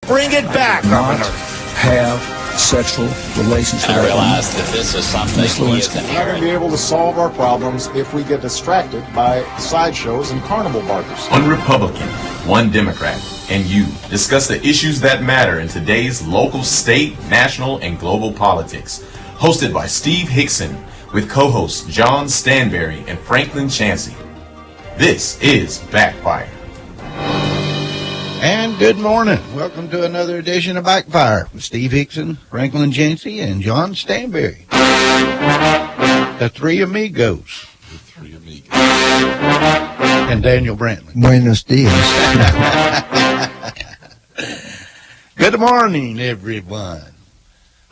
Bring it back, not Governor. have sexual relations with I that realize that this is something he is We're not going to be able to solve our problems if we get distracted by sideshows and carnival barkers. One Republican, one Democrat, and you discuss the issues that matter in today's local, state, national, and global politics. Hosted by Steve Hickson with co-hosts John Stanberry and Franklin Chansey. This is Backfire. And good morning. Welcome to another edition of Backfire with Steve Hickson, Franklin Chansey, and John Stanberry. The three amigos. And Daniel Brantley. Buenos dias. Good morning, everyone.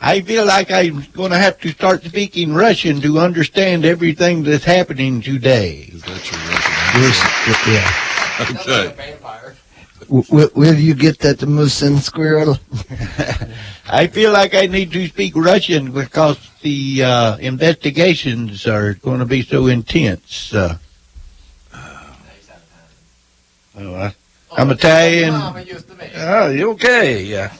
I feel like I'm going to have to start speaking Russian to understand everything that's happening today. Is that your Russian? Yeah. Okay. Where do you get that the Musin squirrel? I feel like I need to speak Russian because the investigations are going to be so intense. I'm Italian. Oh, you okay? Yeah.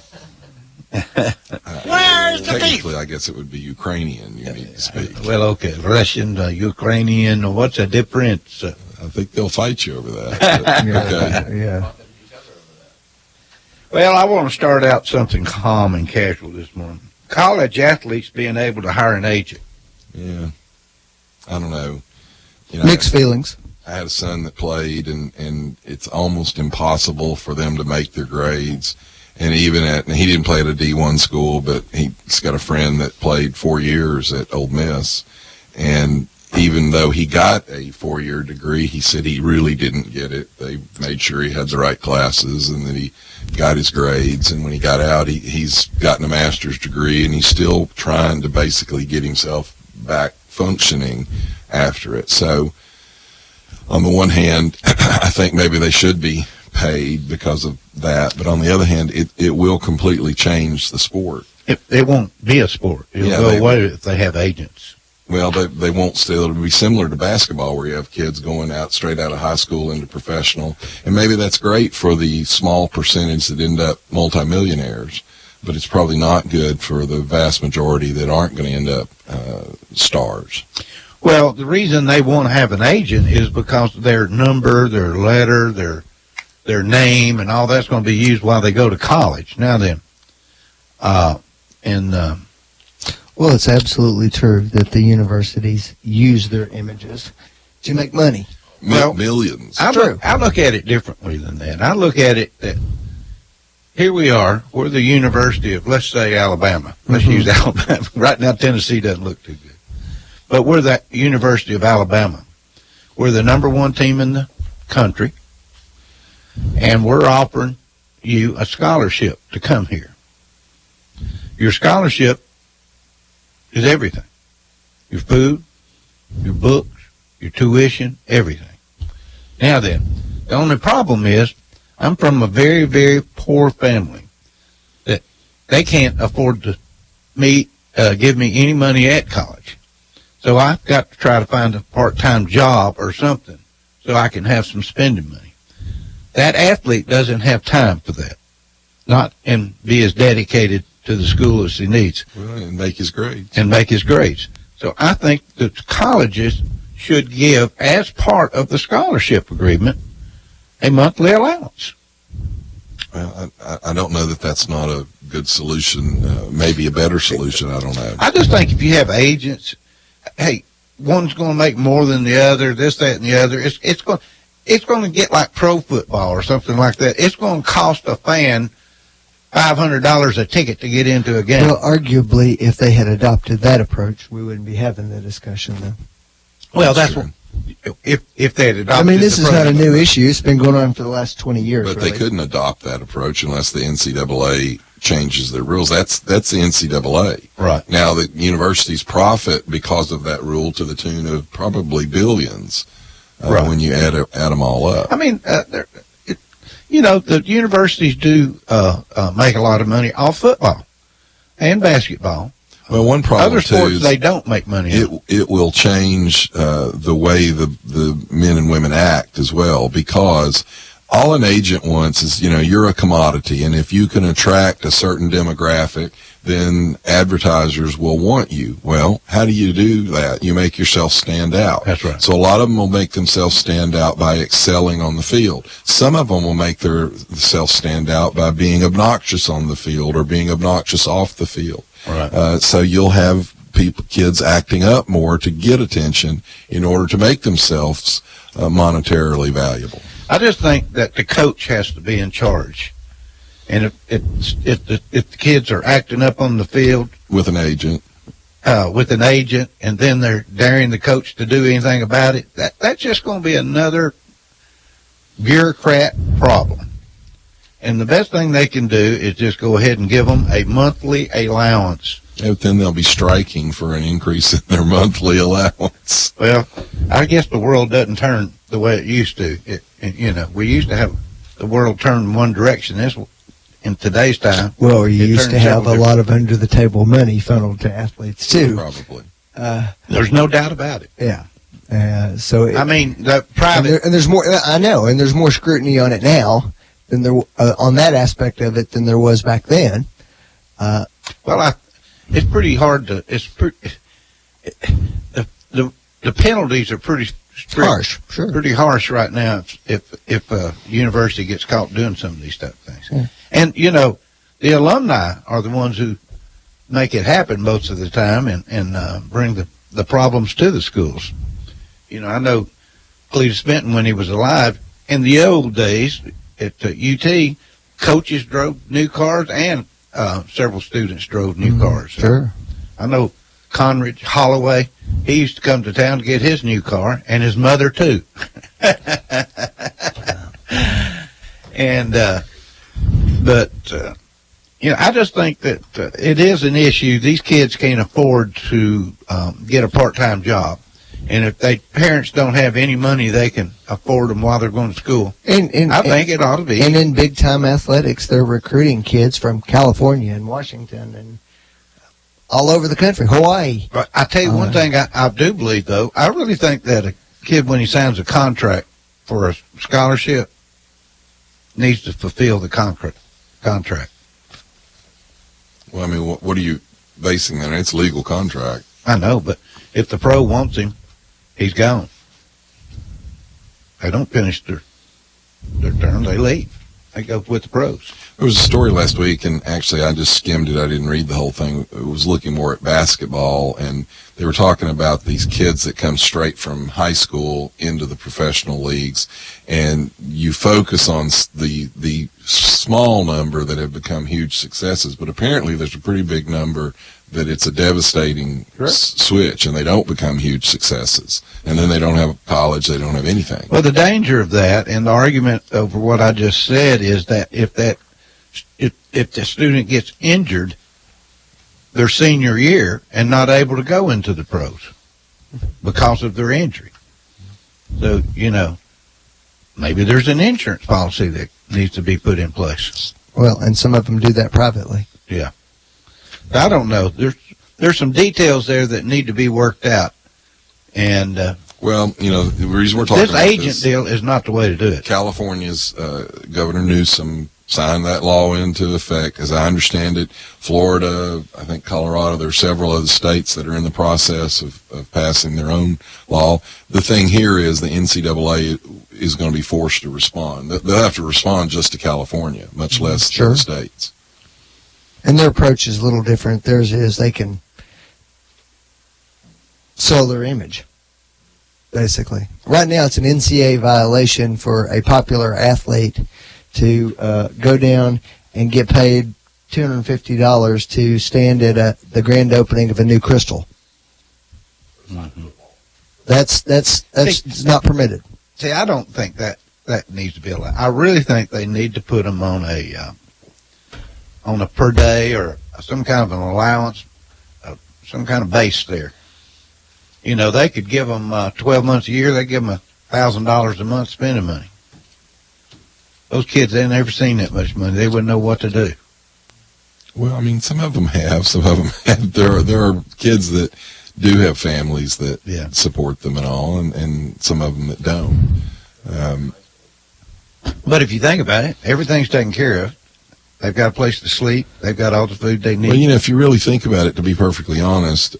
Where's the beef? Technically, I guess it would be Ukrainian you need to speak. Well, okay. Russian, Ukrainian, what's the difference? I think they'll fight you over that. Okay. Yeah. Well, I want to start out something calm and casual this morning. College athletes being able to hire an agent. Yeah. I don't know. Mixed feelings. I had a son that played, and it's almost impossible for them to make their grades. And even and he didn't play at a D1 school, but he's got a friend that played 4 years at Ole Miss. And even though he got a 4-year degree, he said he really didn't get it. They made sure he had the right classes and that he got his grades. And when he got out, he's gotten a master's degree, and he's still trying to basically get himself back functioning after it. So on the one hand, I think maybe they should be paid because of that. But on the other hand, it will completely change the sport. It won't be a sport. It'll go away if they have agents. Well, they won't still. It'll be similar to basketball where you have kids going out straight out of high school into professional. And maybe that's great for the small percentage that end up multimillionaires. But it's probably not good for the vast majority that aren't going to end up stars. Well, the reason they want to have an agent is because their number, their letter, their name, and all that's going to be used while they go to college. Now then, Well, it's absolutely true that the universities use their images to make money. Millions. I look at it differently than that. I look at it that here we are. We're the University of, let's say, Alabama. Let's use Alabama. Right now, Tennessee doesn't look too good. But we're the University of Alabama. We're the number one team in the country, and we're offering you a scholarship to come here. Your scholarship is everything. Your food, your books, your tuition, everything. Now then, the only problem is I'm from a very, very poor family that they can't afford to give me any money at college. So I've got to try to find a part-time job or something so I can have some spending money. That athlete doesn't have time for that, and be as dedicated to the school as he needs. Well, and make his grades. So I think that colleges should give, as part of the scholarship agreement, a monthly allowance. Well, I don't know that that's not a good solution. Maybe a better solution. I don't know. I just think if you have agents, hey, one's going to make more than the other, this, that, and the other. It's going to get like pro football or something like that. It's going to cost a fan $500 a ticket to get into a game. Well, arguably, if they had adopted that approach, we wouldn't be having the discussion, though. Well, that's what, if they had adopted. I mean, this is not a new issue. It's been going on for the last 20 years. But really. they couldn't adopt that approach unless the NCAA changes their rules. That's the NCAA. Right. Now, the universities profit because of that rule to the tune of probably billions when you add them all up. I mean, the universities do make a lot of money off football and basketball. Well, one problem other sports too is they don't make money. It will change the way the men and women act as well, because all an agent wants is, you're a commodity, and if you can attract a certain demographic, then advertisers will want you. Well, how do you do that? You make yourself stand out. That's right. So a lot of them will make themselves stand out by excelling on the field. Some of them will make themselves stand out by being obnoxious on the field or being obnoxious off the field. Right. So you'll have kids acting up more to get attention in order to make themselves monetarily valuable. I just think that the coach has to be in charge. And if the kids are acting up on the field With an agent. And then they're daring the coach to do anything about it, that's just going to be another bureaucrat problem. And the best thing they can do is just go ahead and give them a monthly allowance. But then they'll be striking for an increase in their monthly allowance. Well, I guess the world doesn't turn the way it used to. We used to have the world turn in one direction. In today's time. Well, you used to have a lot of under-the-table money funneled to athletes, too. Probably. There's no doubt about it. Yeah. The private... And there's more, I know, and there's more scrutiny on it now than there on that aspect of it than there was back then. It's pretty hard to... The penalties are pretty strict, harsh, sure. Pretty harsh right now if a university gets caught doing some of these type of things. Yeah. And, the alumni are the ones who make it happen most of the time and bring the problems to the schools. I know Cletus Benton, when he was alive, in the old days at UT, coaches drove new cars and several students drove new cars. Sure. I know Conrad Holloway, he used to come to town to get his new car, and his mother, too. And, I just think that it is an issue. These kids can't afford to get a part-time job. And if parents don't have any money they can afford them while they're going to school, I think it ought to be. And in big-time athletics, they're recruiting kids from California and Washington and all over the country, Hawaii. But I tell you one thing I do believe, though. I really think that a kid, when he signs a contract for a scholarship, needs to fulfill the contract. Well, what are you basing that on? It's a legal contract. I know, but if the pro wants him, he's gone. They don't finish their term, they leave. They go with the pros. There was a story last week, and actually I just skimmed it. I didn't read the whole thing. It was looking more at basketball, and they were talking about these kids that come straight from high school into the professional leagues, and you focus on the small number that have become huge successes, but apparently there's a pretty big number that it's a devastating switch, and they don't become huge successes. And then they don't have college, they don't have anything. Well, the danger of that, and the argument over what I just said, is that if the student gets injured their senior year and not able to go into the pros because of their injury. So, maybe there's an insurance policy that needs to be put in place. Well, and some of them do that privately. Yeah. I don't know. There's some details there that need to be worked out. And the reason we're talking this about agent deal is not the way to do it. California's Governor Newsom signed that law into effect. As I understand it, Florida, I think Colorado, there are several other states that are in the process of passing their own law. The thing here is the NCAA is going to be forced to respond. They'll have to respond just to California, much less to the states. And their approach is a little different. Theirs is they can sell their image, basically. Right now, it's an NCAA violation for a popular athlete to go down and get paid $250 to stand at the grand opening of a new Crystal. Mm-hmm. That's not permitted. See, I don't think that needs to be allowed. I really think they need to put them on a per day or some kind of an allowance, some kind of base there. They could give them 12 months a year. They give them $1,000 a month spending money. Those kids, they've never seen that much money. They wouldn't know what to do. Well, some of them have. Some of them have. There are kids that do have families that support them and all, and some of them that don't. But if you think about it, everything's taken care of. They've got a place to sleep. They've got all the food they need. Well, you know, if you really think about it, to be perfectly honest,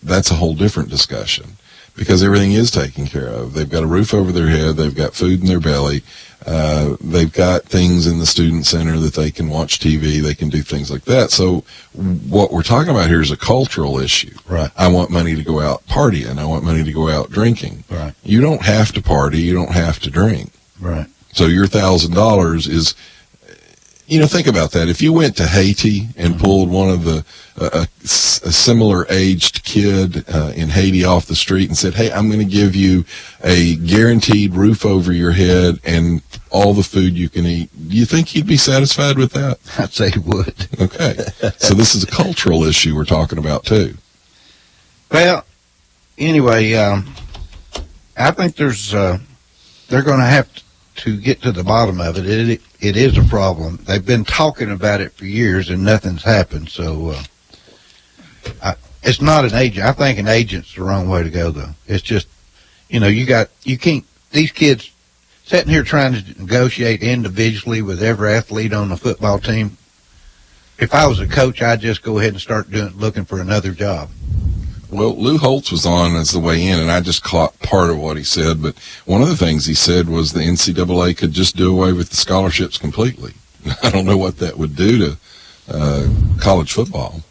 that's a whole different discussion because everything is taken care of. They've got a roof over their head. They've got food in their belly. They've got things in the student center that they can watch TV. They can do things like that. So what we're talking about here is a cultural issue. Right. I want money to go out partying. I want money to go out drinking. Right. You don't have to party. You don't have to drink. Right. So your $1,000 is, you know, think about that. If you went to Haiti and pulled one of the a similar aged kid in Haiti off the street and said, "Hey, I'm going to give you a guaranteed roof over your head and all the food you can eat," do you think he'd be satisfied with that? I'd say he would. Okay. So this is a cultural issue we're talking about too. Well, anyway, I think they're going to have to get to the bottom of it. It is a problem. They've been talking about it for years and nothing's happened. So it's not an agent. I think an agent's the wrong way to go, though. It's just, you know, you can't, these kids sitting here trying to negotiate individually with every athlete on the football team. If I was a coach, I'd just go ahead and start looking for another job. Well, Lou Holtz was on as the way in, and I just caught part of what he said. But one of the things he said was the NCAA could just do away with the scholarships completely. I don't know what that would do to college football.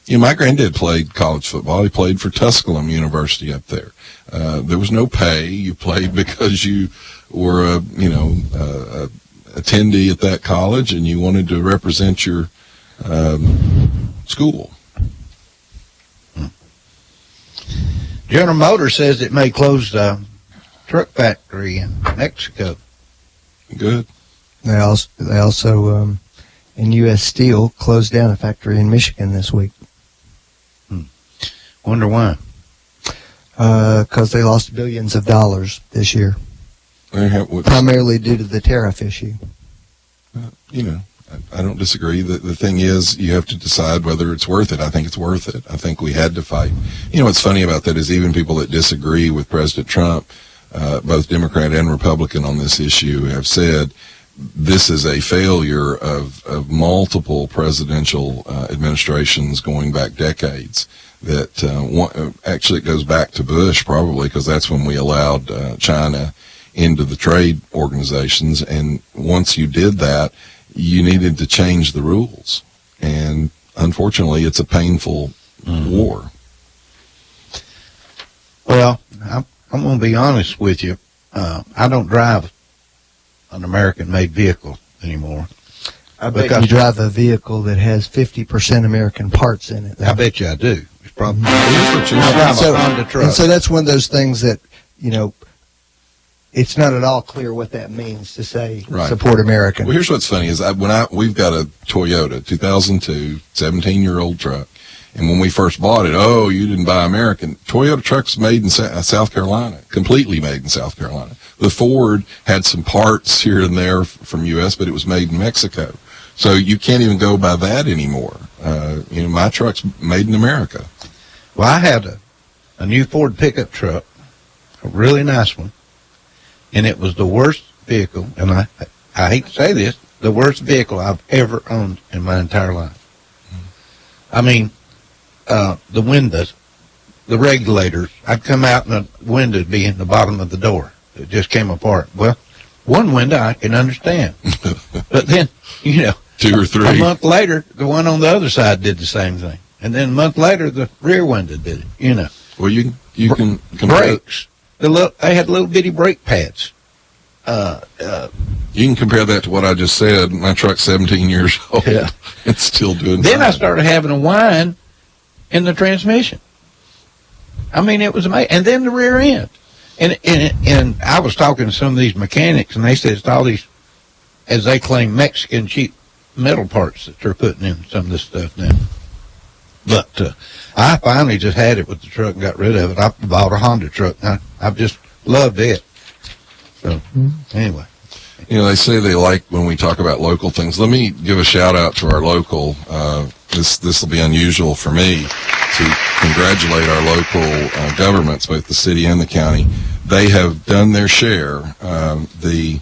You know, my granddad played college football. He played for Tusculum University up there. There was no pay. You played because you were a attendee at that college, and you wanted to represent your school. General Motors says it may close the truck factory in Mexico. Good. They also in U.S. Steel closed down a factory in Michigan this week. Wonder why? Because they lost billions of dollars this year, primarily due to the tariff issue. You know, I don't disagree. The thing is, you have to decide whether it's worth it. I think it's worth it. I think we had to fight. You know, what's funny about that is even people that disagree with President Trump, both Democrat and Republican on this issue, have said this is a failure of multiple presidential administrations going back decades. That actually it goes back to Bush probably, because that's when we allowed China into the trade organizations. And once you did that, you needed to change the rules. And unfortunately, it's a painful war. Well, I'm going to be honest with you. I don't drive an American-made vehicle anymore. I bet you drive a vehicle that has 50% American parts in it. I bet you I do. It's probably I drive a Honda truck. And so that's one of those things that, you know, it's not at all clear what that means to say support American. Well, here's what's funny is we've got a Toyota 2002 17-year-old truck, and when we first bought it, you didn't buy American. Toyota trucks made in South Carolina, completely made in South Carolina. The Ford had some parts here and there from U.S., but it was made in Mexico. So you can't even go by that anymore. You know, my truck's made in America. Well, I had a new Ford pickup truck, a really nice one. And it was the worst vehicle, and I hate to say this, the worst vehicle I've ever owned in my entire life. I mean, the windows, the regulators, I'd come out and the window would be in the bottom of the door. It just came apart. Well, one window I can understand. But then, you know, 2 or 3. a month later, the one on the other side did the same thing. And then a month later, the rear window did it, you know. Well, you can compare brakes. They had little bitty brake pads. You can compare that to what I just said. My truck's 17 years old. Yeah. It's still doing Then fine. I started having a whine in the transmission. I mean, it was amazing. And then the rear end. And I was talking to some of these mechanics, and they said it's all these, as they claim, Mexican cheap metal parts that they're putting in some of this stuff now. But I finally just had it with the truck and got rid of it. I bought a Honda truck. I've just loved it. So, anyway. You know, they say they like when we talk about local things. Let me give a shout out to our local. This will be unusual for me to congratulate our local governments, both the city and the county. They have done their share. The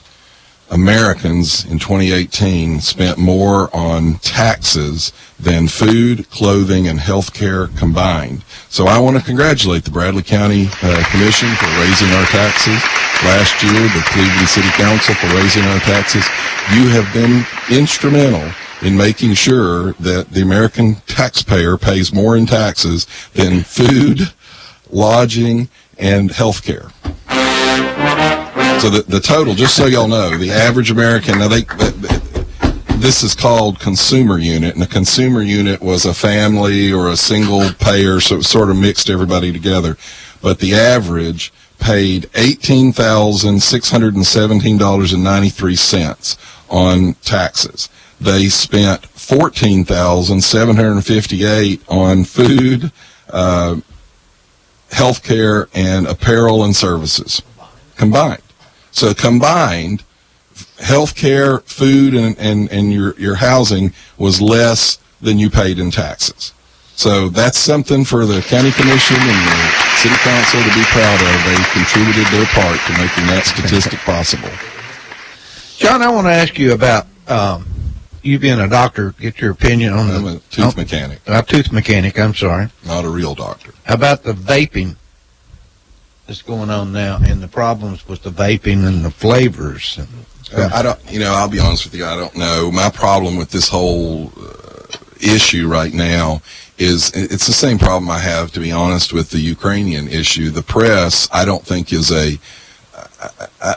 Americans in 2018 spent more on taxes than food, clothing, and health care combined. So I want to congratulate the Bradley County Commission for raising our taxes last year, the Cleveland City Council for raising our taxes. You have been instrumental in making sure that the American taxpayer pays more in taxes than food, lodging, and health care. So the total, just so y'all know, the average American, now this is called consumer unit, and a consumer unit was a family or a single payer, so it sort of mixed everybody together. But the average paid $18,617.93 on taxes. They spent $14,758 on food, health care, and apparel and services combined. So combined, health care, food, and your housing was less than you paid in taxes. So that's something for the county commission and the city council to be proud of. They contributed their part to making that statistic possible. John, I want to ask you about you being a doctor. Get your opinion on I'm a tooth mechanic. A tooth mechanic, I'm sorry. Not a real doctor. About the vaping that's going on now and the problems with the vaping and the flavors. I don't, I'll be honest with you, I don't know. My problem with this whole issue right now is it's the same problem I have, to be honest, with the Ukrainian issue. The press, I don't think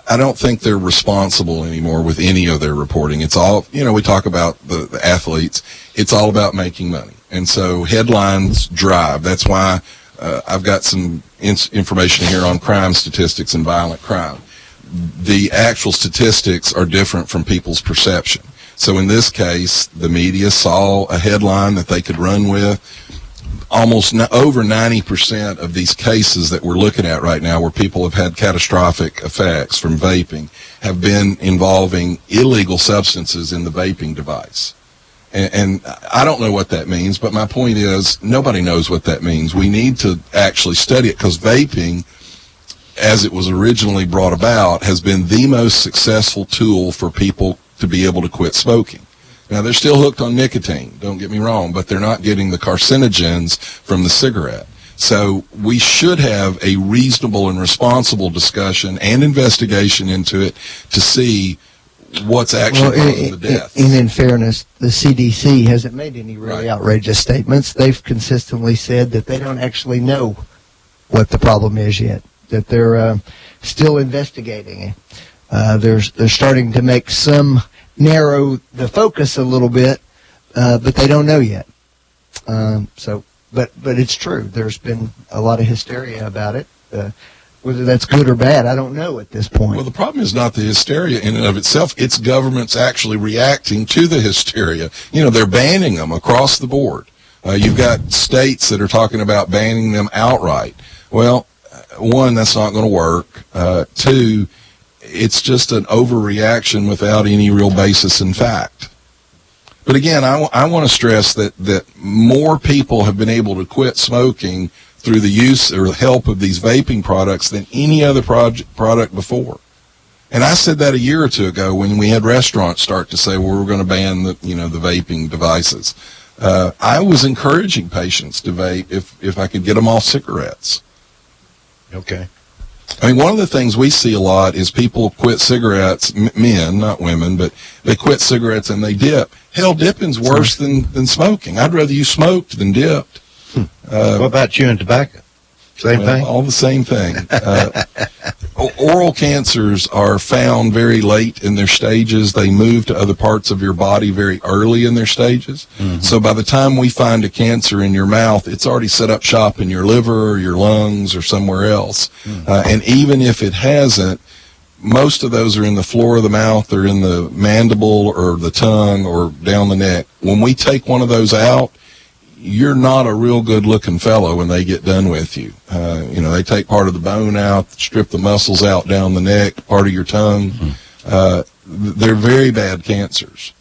I don't think they're responsible anymore with any of their reporting. It's all, we talk about the athletes. It's all about making money. And so headlines drive. That's why I've got some information here on crime statistics and violent crime. The actual statistics are different from people's perception. So in this case, the media saw a headline that they could run with. Almost over 90% of these cases that we're looking at right now where people have had catastrophic effects from vaping have been involving illegal substances in the vaping device. And I don't know what that means, but my point is nobody knows what that means. We need to actually study it because vaping, as it was originally brought about, has been the most successful tool for people to be able to quit smoking. Now, they're still hooked on nicotine, don't get me wrong, but they're not getting the carcinogens from the cigarette. So we should have a reasonable and responsible discussion and investigation into it to see what's actually causing the deaths. And in fairness, the CDC hasn't made any really outrageous statements. They've consistently said that they don't actually know what the problem is yet, that they're still investigating. They're starting to make some narrow the focus a little bit, but they don't know yet. But it's true. There's been a lot of hysteria about it. Whether that's good or bad, I don't know at this point. Well, the problem is not the hysteria in and of itself. It's governments actually reacting to the hysteria. They're banning them across the board. You've got states that are talking about banning them outright. Well, one, that's not going to work. Two, it's just an overreaction without any real basis in fact. But again, I want to stress that more people have been able to quit smoking through the use or help of these vaping products than any other product before. And I said that a year or two ago when we had restaurants start to say, well, we're going to ban the vaping devices. I was encouraging patients to vape if I could get them off cigarettes. Okay. I mean, one of the things we see a lot is people quit cigarettes, men, not women, but they quit cigarettes and they dip. Hell, dipping's worse than smoking. I'd rather you smoked than dipped. What about chewing tobacco? Same thing? All the same thing. Oral cancers are found very late in their stages. They move to other parts of your body very early in their stages. Mm-hmm. So by the time we find a cancer in your mouth, it's already set up shop in your liver or your lungs or somewhere else. Mm-hmm. And even if it hasn't, most of those are in the floor of the mouth or in the mandible or the tongue or down the neck. When we take one of those out, you're not a real good-looking fellow when they get done with you. They take part of the bone out, strip the muscles out down the neck, part of your tongue. Mm-hmm. They're very bad cancers.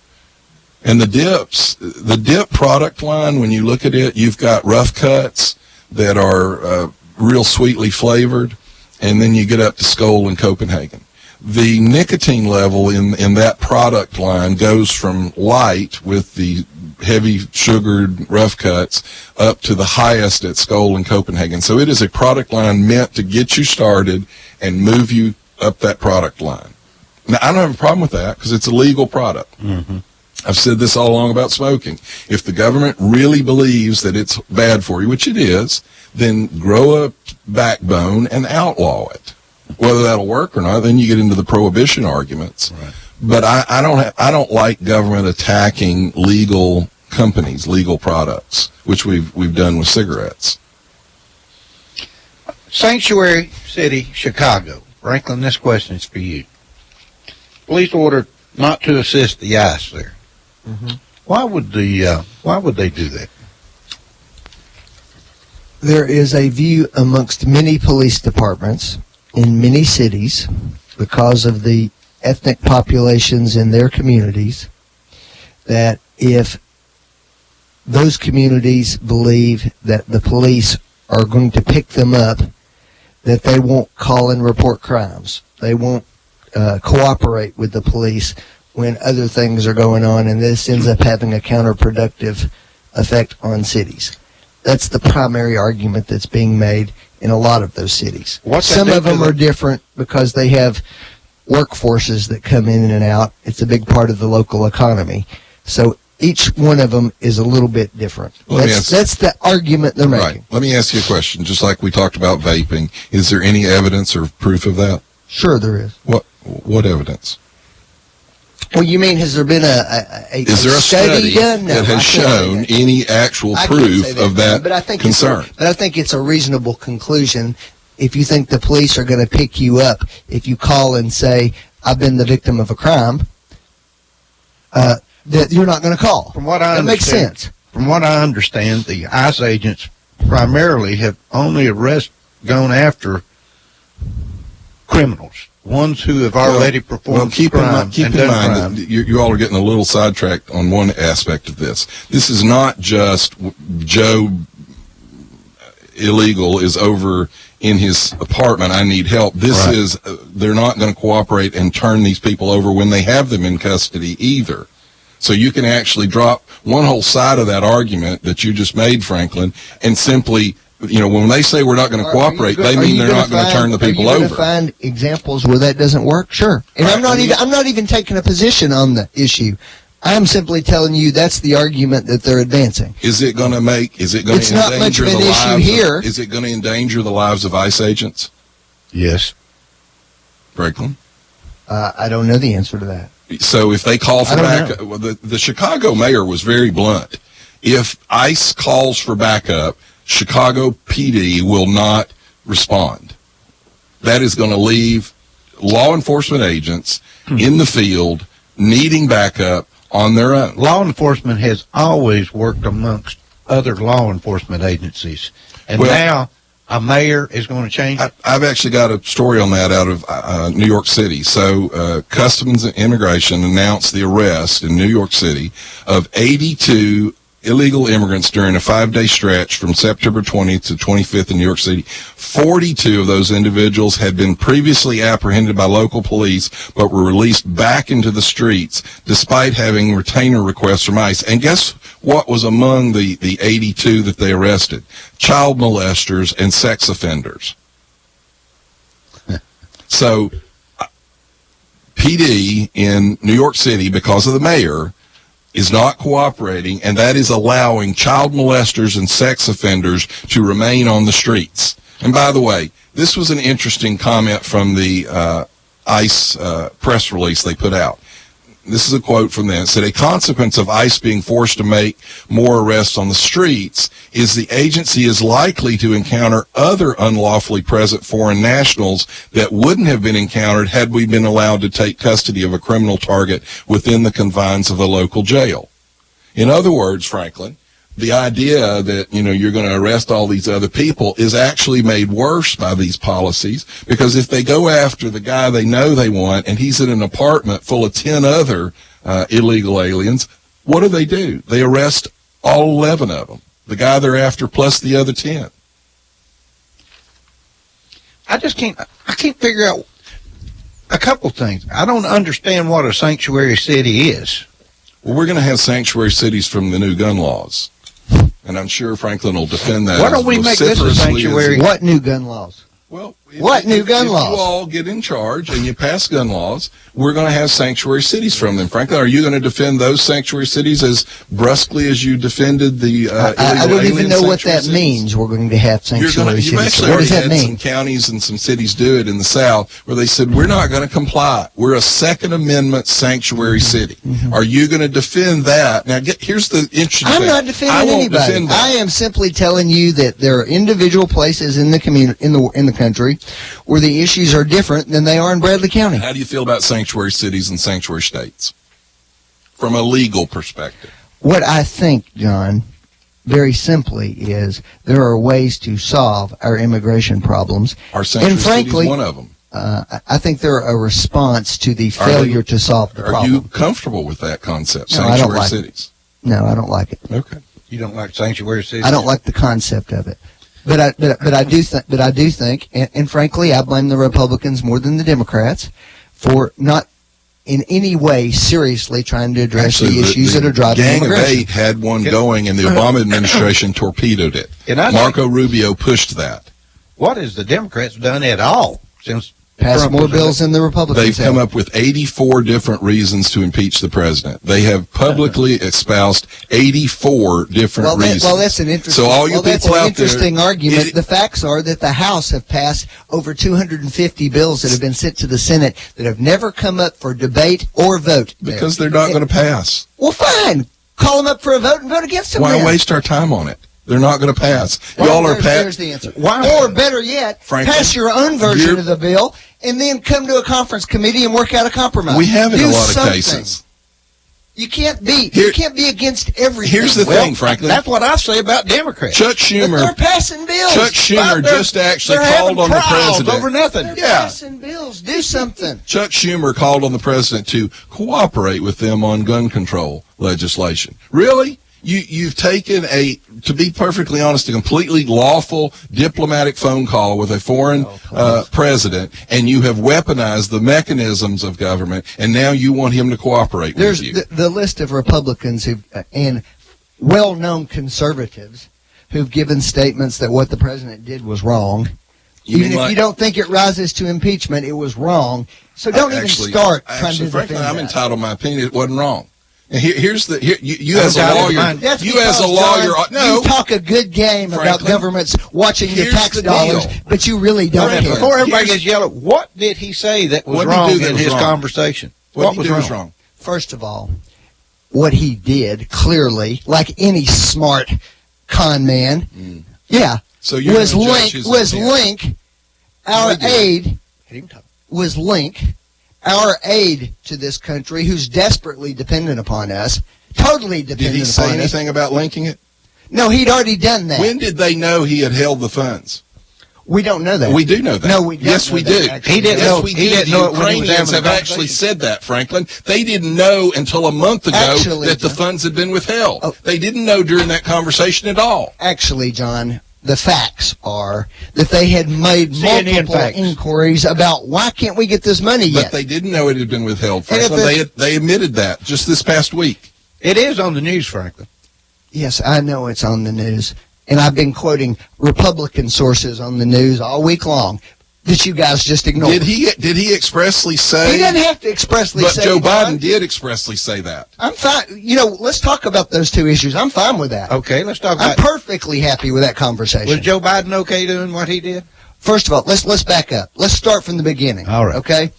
And the dip product line, when you look at it, you've got rough cuts that are real sweetly flavored, and then you get up to Skoal and Copenhagen. the nicotine level in that product line goes from light with the heavy sugared rough cuts up to the highest at Skoal and Copenhagen. So it is a product line meant to get you started and move you up that product line. Now, I don't have a problem with that because it's a legal product. Mm-hmm. I've said this all along about smoking. If the government really believes that it's bad for you, which it is, then grow a backbone and outlaw it. Whether that'll work or not, then you get into the prohibition arguments. Right. But I don't like government attacking legal companies, legal products, which we've done with cigarettes. Sanctuary City, Chicago. Franklin, this question is for you. Police ordered not to assist the ICE there. Mm-hmm. Why would they do that? There is a view amongst many police departments in many cities, because of the ethnic populations in their communities, that if those communities believe that the police are going to pick them up, that they won't call and report crimes. They won't cooperate with the police when other things are going on, and this ends up having a counterproductive effect on cities. That's the primary argument that's being made in a lot of those cities. Some of them are different because they have workforces that come in and out. It's a big part of the local economy. So each one of them is a little bit different. That's the argument they're making. Right. Let me ask you a question. Just like we talked about vaping, is there any evidence or proof of that? Sure there is. What evidence? Well, you mean, has there been a study done? No, that has shown any actual proof of that concern? But I think it's a reasonable conclusion if you think the police are going to pick you up if you call and say, I've been the victim of a crime, that you're not going to call. From what I that makes sense. From what I understand, the ICE agents primarily have only gone after criminals. Ones who have already performed crimes. Keep in mind that you all are getting a little sidetracked on one aspect of this. This is not just Joe illegal is over in his apartment, I need help. This is, they're not going to cooperate and turn these people over when they have them in custody either. So you can actually drop one whole side of that argument that you just made, Franklin, and simply, when they say we're not going to cooperate, they mean they're not going to turn the people over. Are you going to find examples where that doesn't work? Sure. And I'm not even taking a position on the issue. I'm simply telling you that's the argument that they're advancing. Is it going to endanger the lives? Is it going to endanger the lives of ICE agents? Yes. Franklin? I don't know the answer to that. So if they call for backup, the Chicago mayor was very blunt. If ICE calls for backup, Chicago PD will not respond. That is going to leave law enforcement agents in the field needing backup on their own. Law enforcement has always worked amongst other law enforcement agencies. And now a mayor is going to change it? I've actually got a story on that out of New York City. So Customs and Immigration announced the arrest in New York City of 82 illegal immigrants during a 5-day stretch from September 20th to 25th in New York City. 42 of those individuals had been previously apprehended by local police but were released back into the streets despite having retainer requests from ICE. And guess what was among the 82 that they arrested? Child molesters and sex offenders. So PD in New York City, because of the mayor, is not cooperating, and that is allowing child molesters and sex offenders to remain on the streets. And by the way, this was an interesting comment from the ICE press release they put out. This is a quote from them. It said, a consequence of ICE being forced to make more arrests on the streets is the agency is likely to encounter other unlawfully present foreign nationals that wouldn't have been encountered had we been allowed to take custody of a criminal target within the confines of a local jail. In other words, Franklin, the idea that, you're going to arrest all these other people is actually made worse by these policies, because if they go after the guy they know they want and he's in an apartment full of 10 other illegal aliens, what do? They arrest all 11 of them, the guy they're after plus the other 10. I can't figure out, a couple things. I don't understand what a sanctuary city is. Well, we're going to have sanctuary cities from the new gun laws. And I'm sure Franklin will defend that. Why don't we make this a vociferously sanctuary? What new gun laws? Well, What new gun laws? If you all get in charge and you pass gun laws, we're going to have sanctuary cities from them. Franklin, are you going to defend those sanctuary cities as brusquely as you defended the I don't even know what that means. We're going to have sanctuary You've cities. actually What does already that had some mean? counties and some cities do it in the South where they said, we're not going to comply. We're a Second Amendment sanctuary city. Are you going to defend that? Now, here's the interesting I'm thing. not defending I won't anybody. defend that. I am simply telling you that there are individual places in the community, in the country, where the issues are different than they are in Bradley County. How do you feel about sanctuary cities and sanctuary states from a legal perspective? What I think, John, very simply, is there are ways to solve our immigration problems. Are sanctuary And frankly, cities one of them? I think they're a response to the failure to solve the Are problem. you comfortable with that concept, No, I don't sanctuary like it. cities? No, I don't like it. Okay. You don't like sanctuary cities? I don't like the concept of it. But I do think, and frankly, I blame the Republicans more than the Democrats for not in any way seriously trying to address the issues that are driving Gang of immigration. Eight had one going, and the Obama administration torpedoed it. And I think- Marco Rubio pushed that. What has the Democrats done at all since Pass Trump more was bills than the Republicans They've have. come up with 84 different reasons to impeach the president. They have publicly espoused 84 different reasons. Well, that's an interesting. So all you that's people an out there, interesting argument. it- The facts are that the House have passed over 250 bills that have been sent to the Senate that have never come up for debate or vote. because they're not going to pass. Well, fine. Call them up for a vote and vote against them. Why then. waste our time on it? They're not going to pass. Well, Y'all are there's the answer. Why? Or better yet, Franklin, pass your own version you're- of the bill and then come to a conference committee and work out a compromise. We have in Do a lot something. of cases. You can't be. Here- you can't be against everything. Here's the thing, Franklin. That's what I say about Democrats. Chuck But they're Schumer. passing bills. Chuck Schumer They're- just actually they're called having on the trials president. over nothing. They're Yeah. passing bills. Do something. Chuck Schumer called on the president to cooperate with them on gun control legislation. Really? You've taken to be perfectly honest, a completely lawful diplomatic phone call with a foreign president, and you have weaponized the mechanisms of government, and now you want him to cooperate There's with you. the list of Republicans and well-known conservatives who've given statements that what the president did was wrong. Even if you don't think it rises to impeachment, it was wrong. So don't even start trying to frankly, defend I'm that. entitled to my opinion. It wasn't wrong. And you I'm as a entitled to lawyer, mine. That's you as a because, lawyer, John, no. you talk a good game about Franklin, governments watching your here's tax the dollars, deal. but you really don't Wait a minute, care. Before everybody Here's- gets yelled, what did he say that was What did he wrong do that in was his wrong? conversation? What was wrong? First of all, what he did clearly, like any smart con man, So you're was gonna judge his intent. link our No, he aid was link our aid to this country, who's desperately dependent upon us, totally Did dependent he say upon us. anything about linking it? No, he'd already done that. When did they know he had held the funds? We don't know that. We do know that. No, we don't Yes, know we that, do. actually. He didn't Yes, know- we he did. didn't The know it when he was Ukrainians having have the actually conversation. said that, Franklin. They didn't know until a month ago Actually, that the John- funds had been withheld. Oh. They didn't know during that conversation at all. Actually, John, the facts are that they had made CNN multiple facts. inquiries about why can't we get this money yet. But they didn't know it had been withheld, And if Franklin. They admitted that just this past week. It is on the news, Franklin. Yes, I know it's on the news. And I've been quoting Republican sources on the news all week long that you guys just ignored. Did he expressly say? He doesn't have to expressly But say Joe it, John. Biden did expressly say that. I'm fine. Let's talk about those two issues. I'm fine with that. Okay, let's talk I'm about. perfectly happy with that conversation. Was Joe Biden okay doing what he did? First of all, let's back up. Let's start from the beginning. All right. Okay?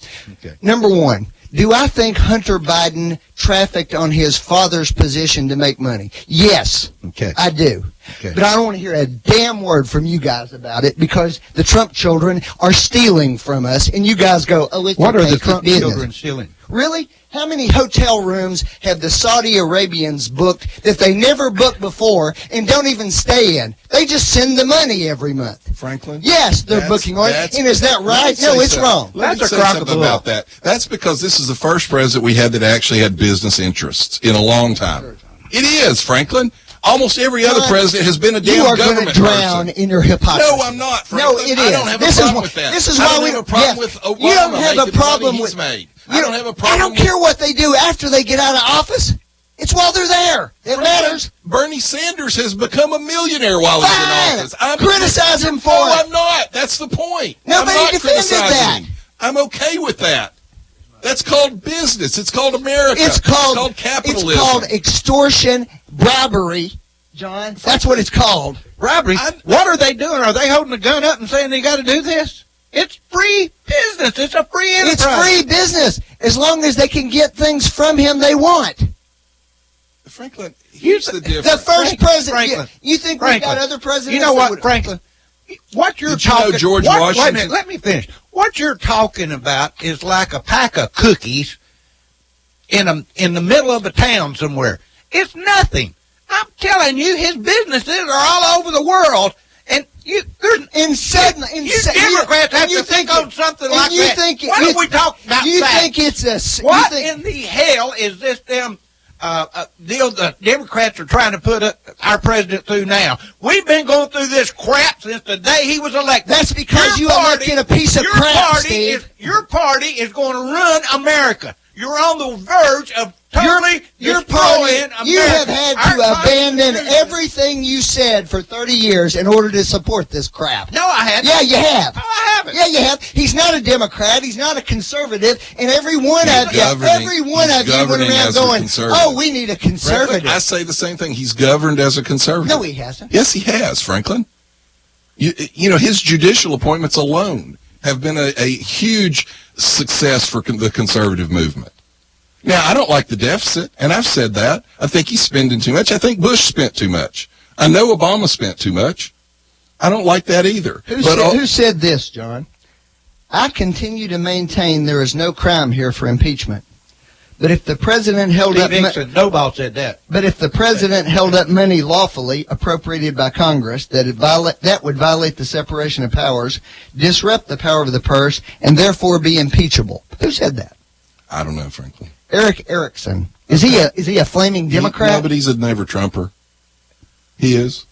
Number one, do I think Hunter Biden trafficked on his father's position to make money? Yes. Okay. I do. Okay. But I don't want to hear a damn word from you guys about it because the Trump children are stealing from us, and you guys go, oh, it's What okay, are the keep Trump business. children stealing? Really? How many hotel rooms have the Saudi Arabians booked that they never booked before and don't even stay in? They just send the money every month. Franklin? Yes, they're booking on it. And is that let me right? say No, it's something. wrong. Let me That's a say crock of something bull. about that. That's because this is the first president we had that actually had business interests in a long time. It is, Franklin. Almost every other president has been a You damn are going to government drown person. in your hypocrisy. No, I'm not, No, Franklin. it I is. don't have This a is problem why- with that. this is I why don't we- have a problem yes. with Obama You don't have making a problem the money with- he's made. You I don't have a problem I don't care what they do after they get out of office. It's while they're there. It matters. Bernie Sanders has become a millionaire while he's Fine. in office. Criticize him for No, it. I'm not. That's the point. Nobody I'm not defended criticizing that. him. I'm okay with that. That's called business. It's called America. It's called capitalism. It's called extortion, bribery, John. That's what it's called. Robbery. What are they doing? Are they holding a gun up and saying they got to do this? It's free business. It's a free enterprise. It's free business as long as they can get things from him they want. Franklin, here's the difference. The first president. Franklin. You think we've got other presidents? You know that what, would- Franklin? What you're Did you know talking George Wait a Washington- minute, let me finish. What you're talking about is like a pack of cookies in the middle of a town somewhere. It's nothing. I'm telling you, his businesses are all over the world, and you Democrats have to think on something like that. Why don't we talk about You facts? think it's a... What you think, in the hell is this deal the Democrats are trying to put our president through now? We've been going through this crap since the day he was elected. That's because you elected a piece of crap, Steve. Your party is going to run America. You're on the verge of totally Your destroying party, America. you have had Our to abandon Constitution- everything you said for 30 years in order to support this crap. No, I haven't. Yeah, you have. No, I haven't. Yeah, you have. He's not a Democrat. He's not a conservative. And every one He's of you, governing- every one he's of you went governing around as a going, conservative. "Oh, we need a Franklin, conservative." I say the same thing. He's governed as a conservative. No, he hasn't. Yes, he has, Franklin. You know, his judicial appointments alone have been a huge success for the conservative movement. Now, I don't like the deficit, and I've said that. I think he's spending too much. I think Bush spent too much. I know Obama spent too much. I don't like that either. Who said this, John? I continue to maintain there is no crime here for impeachment. But if the president held Steve up Hickson, nobody said that. But if the president held up money lawfully appropriated by Congress, that would violate the separation of powers, disrupt the power of the purse, and therefore be impeachable. Who said that? I don't know, Franklin. Eric Erickson. Is he a flaming Democrat? No, but he's a never Trumper. He is.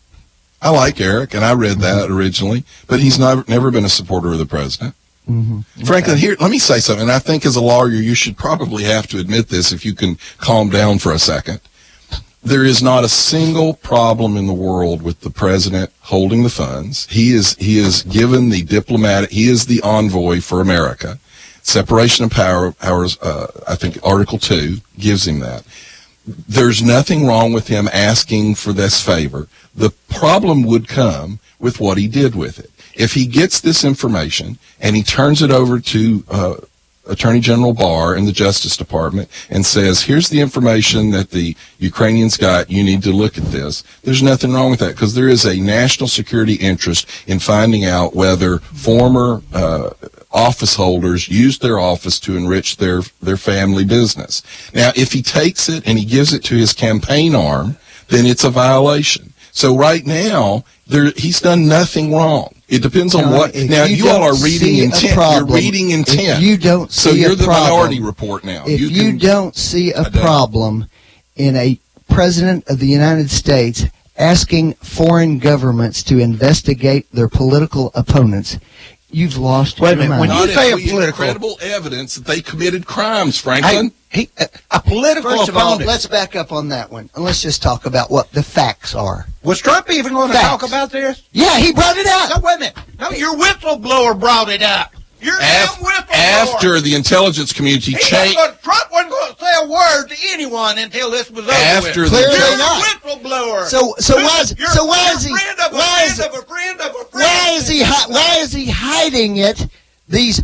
I like Eric, and I read that originally, but he's never been a supporter of the president. Mm-hmm. Franklin, here, let me say something. And I think as a lawyer, you should probably have to admit this if you can calm down for a second. There is not a single problem in the world with the president holding the funds. He is given the he is the envoy for America. Separation of powers, I think Article 2 gives him that. There's nothing wrong with him asking for this favor. The problem would come with what he did with it. If he gets this information and he turns it over to Attorney General Barr and the Justice Department and says, here's the information that the Ukrainians got, you need to look at this, there's nothing wrong with that, because there is a national security interest in finding out whether former office holders used their office to enrich their family business. Now, if he takes it and he gives it to his campaign arm, then it's a violation. So right now, he's done nothing wrong. It depends on what. Now, you all are reading intent. You're reading intent. If you don't see so you're a the problem, minority report now. If you don't see a problem in a president of the United States asking foreign governments to investigate their political opponents, you've lost Wait a your minute, mind. when you Not say if a we have political- credible evidence that they committed crimes, Franklin. A political First of all, opponent. let's back up on that one, and let's just talk about what the facts are. Was Trump even going to Facts. talk about this? Yeah, he brought it up. No, wait a minute. No, your whistleblower brought it up. Your damn whistleblower. After the intelligence community changed. Trump wasn't going to say a word to anyone until this was over After with. the- Clearly You're not. a whistleblower. So why is he? Why is he hiding it? These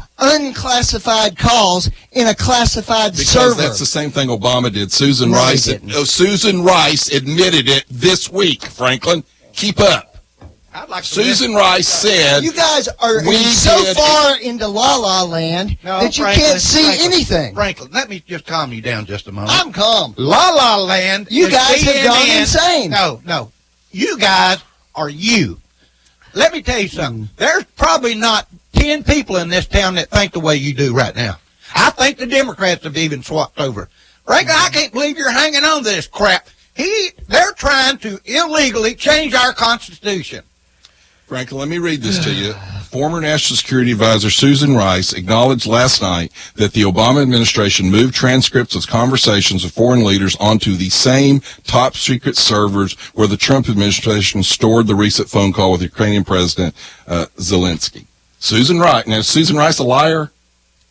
unclassified calls in a classified Because server. that's the same thing Obama did. Susan No, he Rice. didn't. Susan Rice admitted it this week. Franklin, keep up. I'd like to Susan Rice said, You guys are We so did- far into La La Land No, that you Franklin, can't see Franklin, anything. Franklin, let me just calm you down just a moment. I'm calm. La La Land. You is guys have gone CNN. insane. No. You guys are you. Let me tell you something. There's probably not 10 people in this town that think the way you do right now. I think the Democrats have even swapped over. Franklin, I can't believe you're hanging on to this crap. They're trying to illegally change our Constitution. Franklin, let me read this to you. Former National Security Advisor Susan Rice acknowledged last night that the Obama administration moved transcripts of conversations with foreign leaders onto the same top-secret servers where the Trump administration stored the recent phone call with Ukrainian President Zelensky. Susan Rice. Now, is Susan Rice a liar?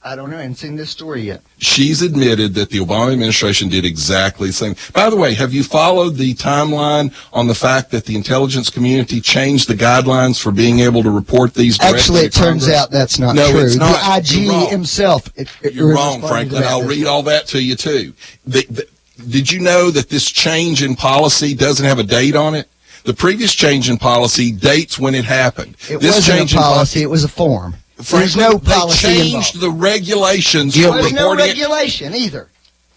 I don't know. I haven't seen this story yet. She's admitted that the Obama administration did exactly the same. By the way, have you followed the timeline on the fact that the intelligence community changed the guidelines for being able to report these directly Actually, it to turns Congress? out that's not No, true. it's not. The You're wrong. IG himself. You're wrong, Franklin. I'll read all that to you, too. Did you know that this change in policy doesn't have a date on it? The previous change in policy dates when it happened. It This wasn't change a in policy. It was a form. There's Franklin, no policy they involved. changed the regulations for There's no reporting it. regulation either.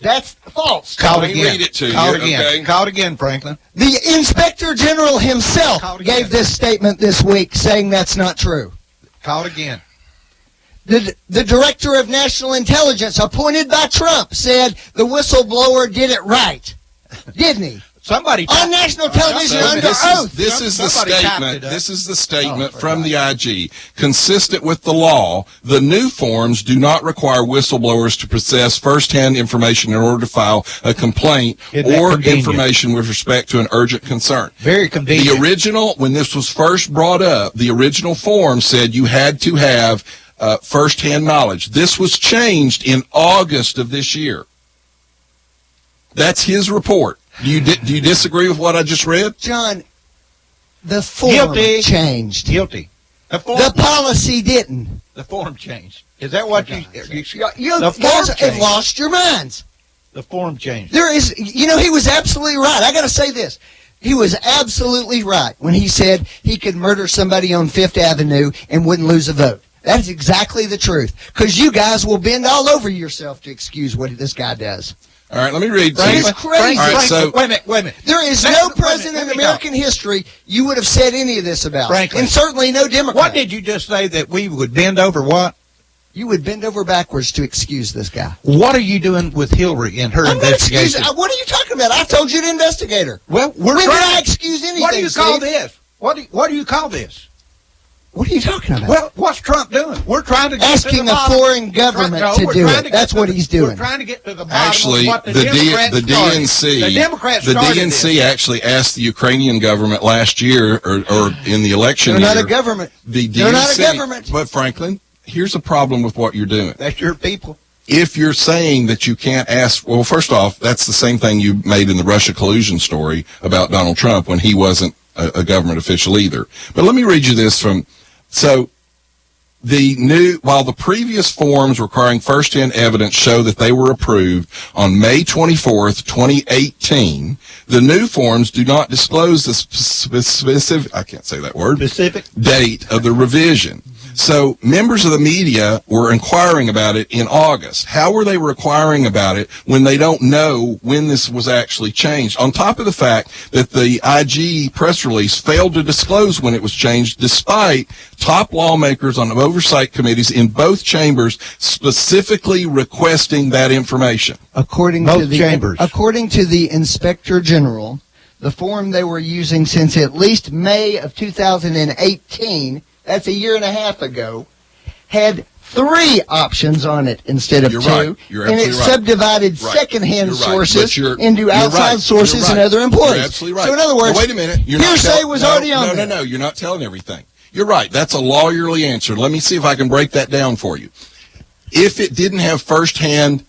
That's false. Call Let it me again. read it to Call you, it again. okay? Call it again, Franklin. The Inspector General himself Call it again. gave this statement this week saying that's not true. Call it again. The Director of National Intelligence appointed by Trump said the whistleblower did it right. Didn't he? Somebody On national television So under oath. this is the Somebody typed statement. it up. This is the statement from the IG. Consistent with the law, the new forms do not require whistleblowers to possess first-hand information in order to file a complaint Isn't that or convenient? information with respect to an urgent concern. Very convenient. The original, when this was first brought up, the original form said you had to have first-hand knowledge. This was changed in August of this year. That's his report. Do you disagree with what I just read? John, the form Guilty. changed. Guilty. The form, The policy didn't. the form changed. Is that what you You the form guys have changed. lost your minds. The form changed. There is, he was absolutely right. I got to say this. He was absolutely right when he said he could murder somebody on Fifth Avenue and wouldn't lose a vote. That is exactly the truth. Because you guys will bend all over yourself to excuse what this guy does. All right, let me read to He's you. crazy. All right, so wait a minute. There is Let- no wait a minute, president let in me American history you would have said any of this about. Frankly. And certainly no Democrat. What did you just say that we would bend over what? You would bend over backwards to excuse this guy. What are you doing with Hillary and her I'm not investigation? excusing. What are you talking about? I told you to investigate her. Well, we're When did trying. I excuse anything, What do you call Steve? this? What do you call this? What are you talking about? Well, what's Trump doing? We're trying to get to Asking the a bottom. foreign government No, to we're do trying it. to get That's to what the- he's doing. We're trying to get to the bottom actually, of what the the Democrats started. DNC, The Democrats the started DNC this. actually asked the Ukrainian government last year, or in the election They're year. not a government. The DNC, They're not a government. But Franklin, here's a problem with what you're doing. That's your people. If you're saying that you can't ask, well, first off, that's the same thing you made in the Russia collusion story about Donald Trump when he wasn't a government official either. But let me read you this from, while the previous forms requiring first-hand evidence show that they were approved on May 24th, 2018, the new forms do not disclose the specific, I can't say that word, Specific. date of the revision. So members of the media were inquiring about it in August. How were they inquiring about it when they don't know when this was actually changed? On top of the fact that the IG press release failed to disclose when it was changed, despite top lawmakers on oversight committees in both chambers specifically requesting that information. According Both chambers. According to the Inspector General, the form they were using since at least May of 2018, that's a year and a half ago, had 3 options on it instead of You're 2. right. You're and it absolutely right. subdivided Right. secondhand You're right. sources But you're into outside right. sources You're and right. other employees. You're absolutely right. So in other words, Now, wait a minute. hearsay was already on there. No. You're not telling everything. You're right. That's a lawyerly answer. Let me see if I can break that down for you. If it didn't have firsthand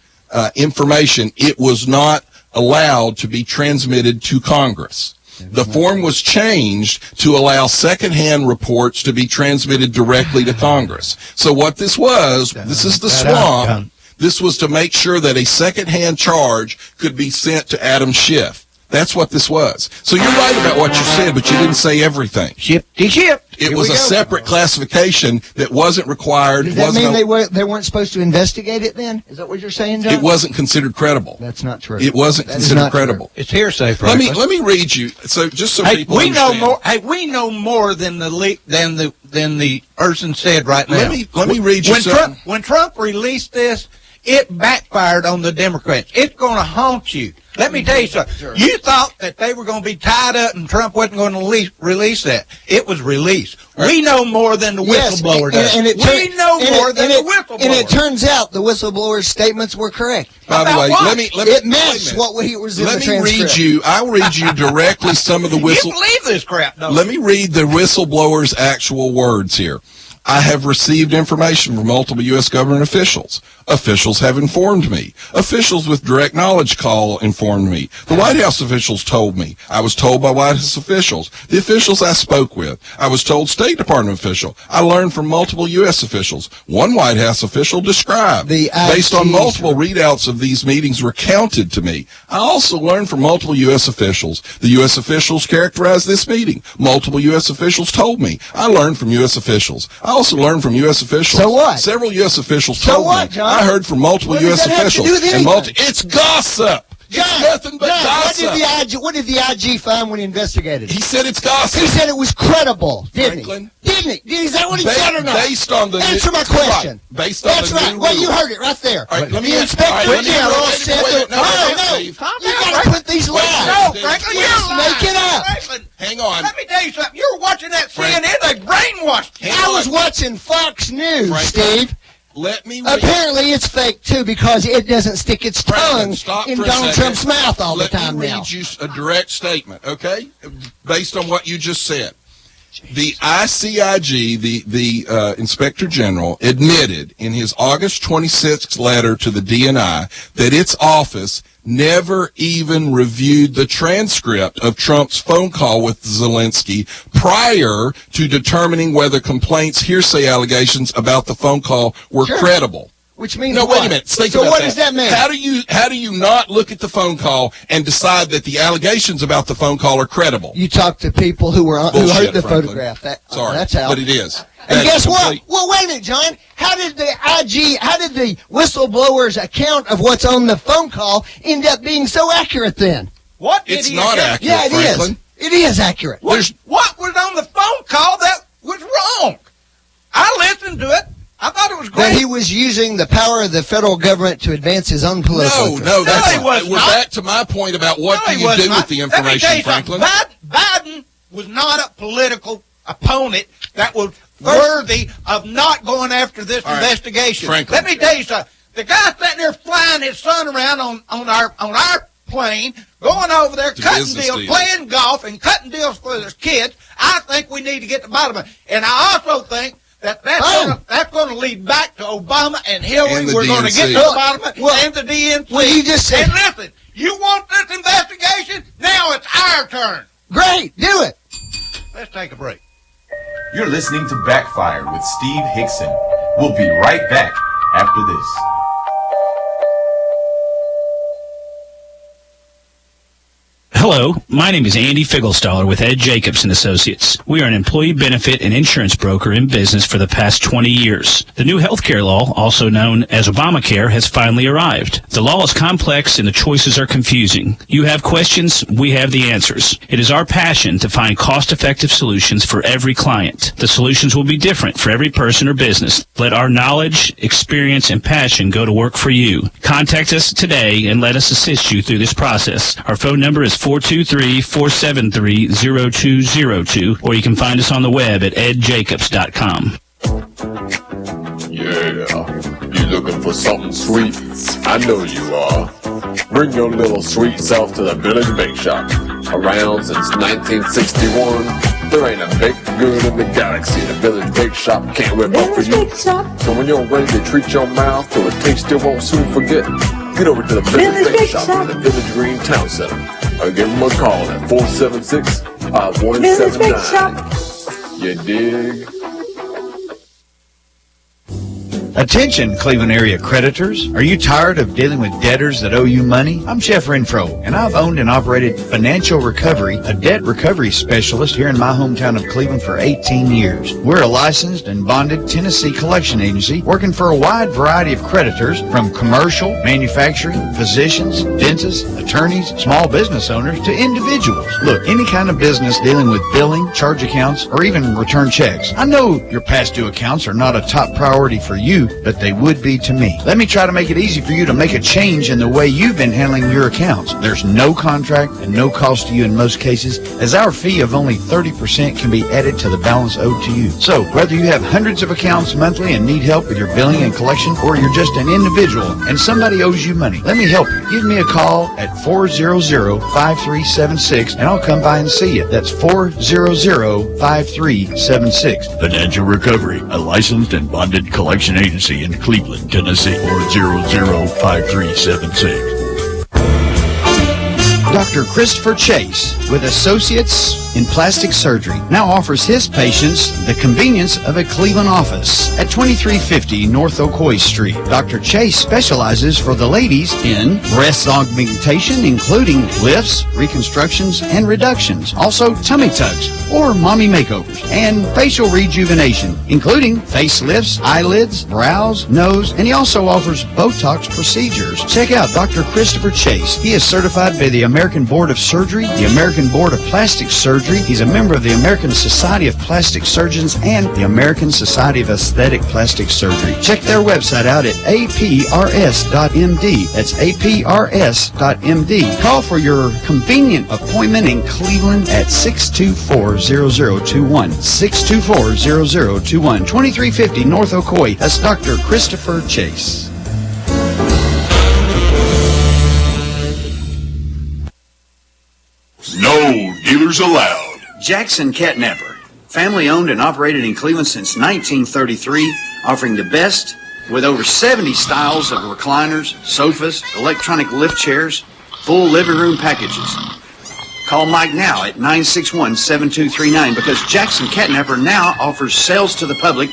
information, it was not allowed to be transmitted to Congress. The form was changed to allow secondhand reports to be transmitted directly to Congress. So what this was, this is the swamp. This was to make sure that a secondhand charge could be sent to Adam Schiff. That's what this was. So you're right about what you said, but you didn't say everything. Shipped. It was a separate classification that wasn't required. Does that mean they weren't supposed to investigate it then? Is that what you're saying, John? It wasn't considered credible. That's not true. It wasn't That is considered not true. credible. It's hearsay, Let Franklin. me read you. So just so Hey, people we know understand. more. Hey, we know more than the person said right now. Let me read you something. When Trump released this, it backfired on the Democrats. It's going to haunt you. Let me tell you something. Sure. You thought that they were going to be tied up and Trump wasn't going to release that. It was released. We know more than the whistleblower does. We know more than the whistleblower. And it turns out the whistleblower's statements were correct. By the About way, what? let me It matched what was in the let me transcript. read you. I'll read you directly some of the You whistle. believe this crap, don't Let you? me read the whistleblower's actual words here. I have received information from multiple U.S. government officials. Officials have informed me. Officials with direct knowledge call informed me. The White House officials told me. I was told by White House officials. The officials I spoke with. I was told State Department official. I learned from multiple U.S. officials. One White House official described. Based on multiple readouts of these meetings recounted to me. I also learned from multiple U.S. officials. The U.S. officials characterized this meeting. Multiple U.S. officials told me. I learned from U.S. officials. I also learned from U.S. officials. So what? Several U.S. officials So told what, me. John? I heard from multiple What does U.S. that have to officials. do with anything? It's gossip. John, It's nothing but John, gossip. what did the IG find when he investigated? He said it's gossip. He said it was credible, didn't Franklin? he? Didn't he? Is that what he said or not? Based on the Answer my right, question. based on That's the right. new Well, you rule. heard it right there. All right, let me the inspector all right, let me- general wait, said wait, that. no, No, Steve. Calm you down, got to Franklin. put these Wait, lies. No, Steve. Franklin, Wait, you're lying. make it up. Franklin, Hang on. let me tell you something. You're watching that Frank- CNN. They brainwashed you. Hang I on. was watching Fox News, Frank- Steve. Let me read. Apparently, it's fake too because it doesn't stick its Franklin, tongue stop in for a Donald second. Trump's mouth all Let the time me now. read you a direct statement, okay? Based on what you just said. The ICIG, the Inspector General, admitted in his August 26th letter to the DNI that its office never even reviewed the transcript of Trump's phone call with Zelensky prior to determining whether complaints, hearsay allegations about the phone call were Sure. credible. Which means No, what? wait a minute. Think So about what does that mean? How do you not look at the phone call and decide that the allegations about the phone call are credible? You talk to people who heard Bullshit, the Franklin. photograph. Sorry, That's how. but it is. And That guess is what? complete- Well, wait a minute, John. How did the whistleblower's account of what's on the phone call end up being so accurate then? What did It's he not account- accurate, Yeah, it Franklin. is. It is accurate. There's- What was on the phone call that was wrong? I listened to it. I thought it was That great. he was using the power of the federal government to advance his own political No, interests. no, that's he was we're not. back to my point about what No, do he you was do not. with the Let me tell information, you something. Franklin? Biden was not a political opponent that was worthy of not going after this All right, investigation. Franklin. Let me tell you something. The guy sitting there flying his son around on our plane, going over there, It's a cutting business deals, deal. playing golf, and cutting deals for his kids. I think we need to get to the bottom of it. And I also think that's going to lead back to Obama and Hillary. And the We're going to get to DNC. the bottom of it, Well, and the DNC. well, you just said- And listen, you want this investigation? Now it's our turn. Great, do it. Let's take a break. You're listening to Backfire with Steve Hickson. We'll be right back after this. Hello, my name is Andy Figglestaller with Ed Jacobs & Associates. We are an employee benefit and insurance broker in business for the past 20 years. The new healthcare law, also known as Obamacare, has finally arrived. The law is complex and the choices are confusing. You have questions, we have the answers. It is our passion to find cost-effective solutions for every client. The solutions will be different for every person or business. Let our knowledge, experience, and passion go to work for you. Contact us today and let us assist you through this process. Our phone number is 423-473-0202, or you can find us on the web at edjacobs.com. Yeah, you looking for something sweet? I know you are. Bring your little sweet self to the Village Bake Shop. Around since 1961, there ain't a baked good in the galaxy the Village Bake Shop can't whip up for you. So when you're ready to treat your mouth to a taste you won't soon forget, get over to the Village Bake Shop in the Village Green Town Center. Or give them a call at 476-5179. You dig? Attention, Cleveland area creditors. Are you tired of dealing with debtors that owe you money? I'm Jeff Renfro, and I've owned and operated Financial Recovery, a debt recovery specialist here in my hometown of Cleveland for 18 years. We're a licensed and bonded Tennessee collection agency working for a wide variety of creditors, from commercial, manufacturing, physicians, dentists, attorneys, small business owners, to individuals. Look, any kind of business dealing with billing, charge accounts, or even return checks. I know your past due accounts are not a top priority for you, but they would be to me. Let me try to make it easy for you to make a change in the way you've been handling your accounts. There's no contract and no cost to you in most cases, as our fee of only 30% can be added to the balance owed to you. So, whether you have hundreds of accounts monthly and need help with your billing and collection, or you're just an individual and somebody owes you money, let me help you. Give me a call at 400-5376 and I'll come by and see you. That's 400-5376. Financial Recovery, a licensed and bonded collection agency in Cleveland, Tennessee. 400-5376. Dr. Christopher Chase, with Associates in Plastic Surgery, now offers his patients the convenience of a Cleveland office at 2350 North Ocoee Street. Dr. Chase specializes for the ladies in breast augmentation, including lifts, reconstructions, and reductions. Also, tummy tucks or mommy makeovers, and facial rejuvenation, including facelifts, eyelids, brows, nose, and he also offers Botox procedures. Check out Dr. Christopher Chase. He is certified by the American Board of Surgery, the American Board of Plastic Surgery. He's a member of the American Society of Plastic Surgeons and the American Society of Aesthetic Plastic Surgery. Check their website out at aprs.md. That's aprs.md. Call for your convenient appointment in Cleveland at 624-0021. 624-0021. 2350 North Ocoee. That's Dr. Christopher Chase. No dealers allowed. Jackson Catnapper, family owned and operated in Cleveland since 1933, offering the best with over 70 styles of recliners, sofas, electronic lift chairs, full living room packages. Call Mike now at 961-7239 because Jackson Catnapper now offers sales to the public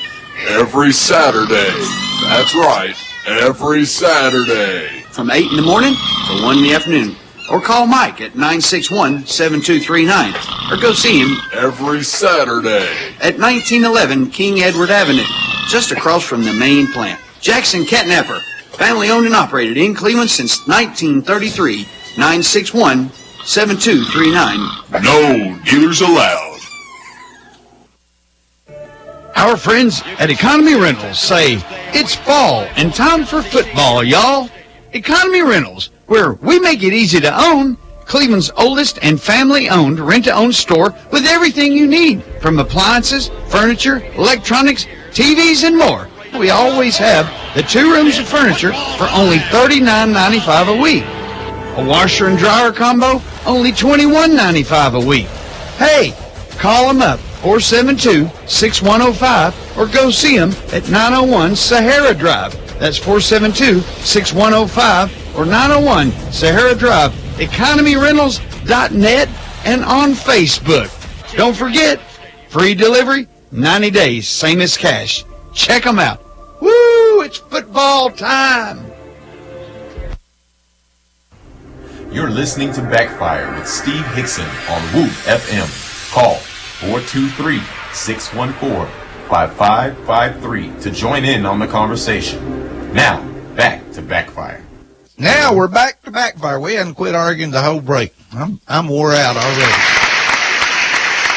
Every Saturday. That's right. Every Saturday. from 8 in the morning to 1 in the afternoon. Or call Mike at 961-7239. Or go see him Every Saturday. at 1911 King Edward Avenue, just across from the main plant. Jackson Catnapper, family owned and operated in Cleveland since 1933. 961-7239. No dealers allowed. Our friends at Economy Rentals say, it's fall and time for football, y'all. Economy Rentals, where we make it easy to own, Cleveland's oldest and family-owned rent-to-own store with everything you need, from appliances, furniture, electronics, TVs, and more. We always have the 2 rooms of furniture for only $39.95 a week. A washer and dryer combo, only $21.95 a week. Hey, call them up, 472-6105, or go see them at 901 Sahara Drive. That's 472-6105 or 901 Sahara Drive, economyrentals.net, and on Facebook. Don't forget, free delivery, 90 days, same as cash. Check them out. Woo, it's football time. You're listening to Backfire with Steve Hickson on Woo FM. Call 423-614-5553 to join in on the conversation. Now, back to Backfire. Now we're back to Backfire. We hadn't quit arguing the whole break. I'm wore out already.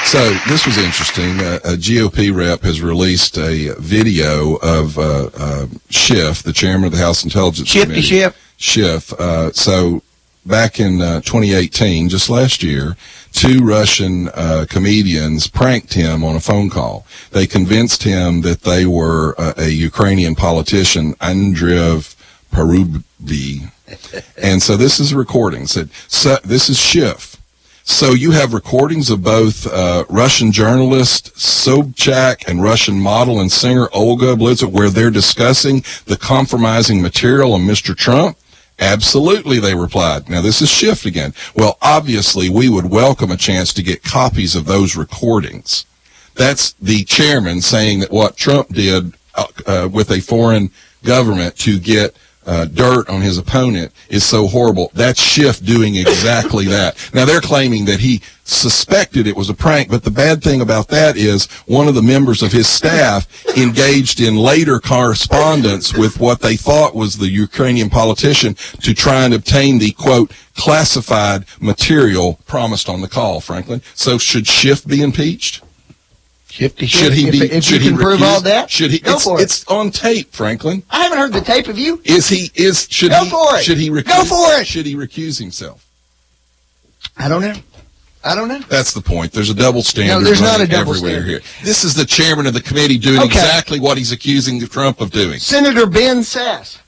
So this was interesting. A GOP rep has released a video of Schiff, the chairman of the House Intelligence Committee. Schiff. So back in 2018, just last year, 2 Russian comedians pranked him on a phone call. They convinced him that they were a Ukrainian politician, Andriy Parubi. And so this is a recording. So this is Schiff. So you have recordings of both Russian journalist Sobchak and Russian model and singer Olga Blitzer where they're discussing the compromising material on Mr. Trump. Absolutely, they replied. Now, this is Schiff again. Well, obviously, we would welcome a chance to get copies of those recordings. That's the chairman saying that what Trump did with a foreign government to get dirt on his opponent is so horrible. That's Schiff doing exactly that. Now, they're claiming that he suspected it was a prank, but the bad thing about that is one of the members of his staff engaged in later correspondence with what they thought was the Ukrainian politician to try and obtain the, quote, classified material promised on the call, Franklin. So should Schiff be impeached? Shifty. If you can prove all that, Should he? go for it. It's on tape, Franklin. I haven't heard the tape of you. Should Go he? for it. Should he recuse? Go for it. Should he recuse himself? I don't know. That's the point. There's a double standard. No, there's not a running double everywhere standard. here. This is the chairman of the committee doing exactly what he's accusing Trump of doing. Senator Ben Sass.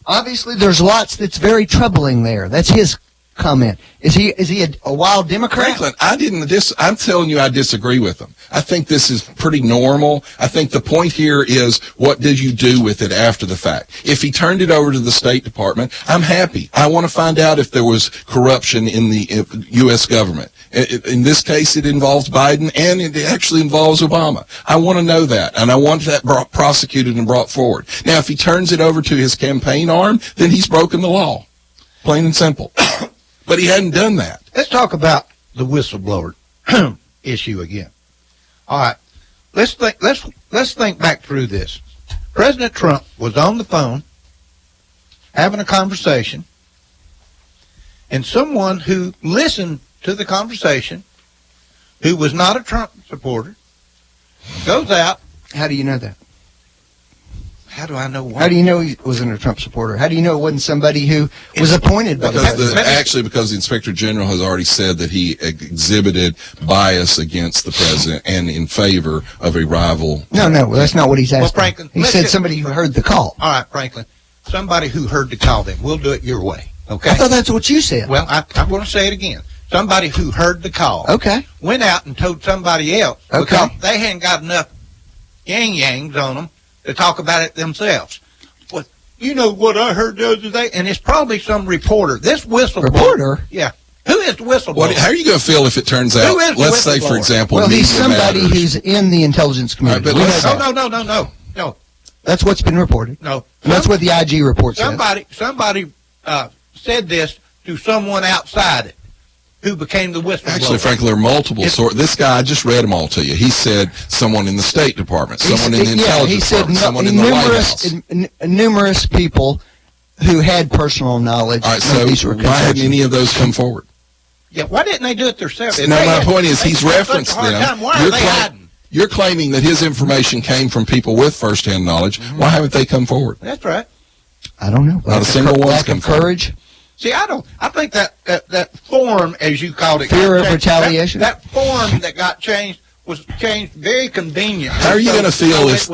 Obviously, there's lots that's very troubling there. That's his comment. Is he a wild Democrat? Franklin, I'm telling you, I disagree with him. I think this is pretty normal. I think the point here is, what did you do with it after the fact? If he turned it over to the State Department, I'm happy. I want to find out if there was corruption in the U.S. government. In this case, it involves Biden, and it actually involves Obama. I want to know that, and I want that prosecuted and brought forward. Now, if he turns it over to his campaign arm, then he's broken the law. Plain and simple. But he hadn't done that. Let's talk about the whistleblower issue again. All right, let's think back through this. President Trump was on the phone having a conversation, and someone who listened to the conversation, who was not a Trump supporter, goes out. How do you know that? How do I know why? How do you know he wasn't a Trump supporter? How do you know it wasn't somebody who was appointed by the president? Because the Inspector General has already said that he exhibited bias against the president and in favor of a rival. No, that's not what he's asking. Well, Franklin, he said somebody who heard the call. All right, Franklin, somebody who heard the call. Then we'll do it your way. Okay. I thought that's what you said. Well, I'm going to say it again. Somebody who heard the call. Okay. Went out and told somebody else. Okay. Because they hadn't got enough yang-yangs on them to talk about it themselves. Well, you know what I heard the other day? And it's probably some reporter. This whistleblower. Reporter? Yeah. Who is the whistleblower? How are you going to feel if it turns out, let's say, for example, well, he's somebody matters. who's in the intelligence community. No. That's what's been reported. No. And that's what the IG report says. Somebody said this to someone outside it, who became the whistleblower. Actually, frankly, there are multiple sources. This guy, I just read them all to you. He said someone in the State Department, someone in the Intelligence Department, someone in the White House. Numerous people who had personal knowledge. All right, so why hadn't any of those come forward? Yeah, why didn't they do it themselves? No, my point is he's referenced them. Why are they hiding? You're claiming that his information came from people with firsthand knowledge. Mm-hmm. Why haven't they come forward? That's right. I don't know. Not a single one's come forward. Courage. See, I think that form, as you called it, fear of retaliation. That form that got changed was changed very convenient. How are you going to feel if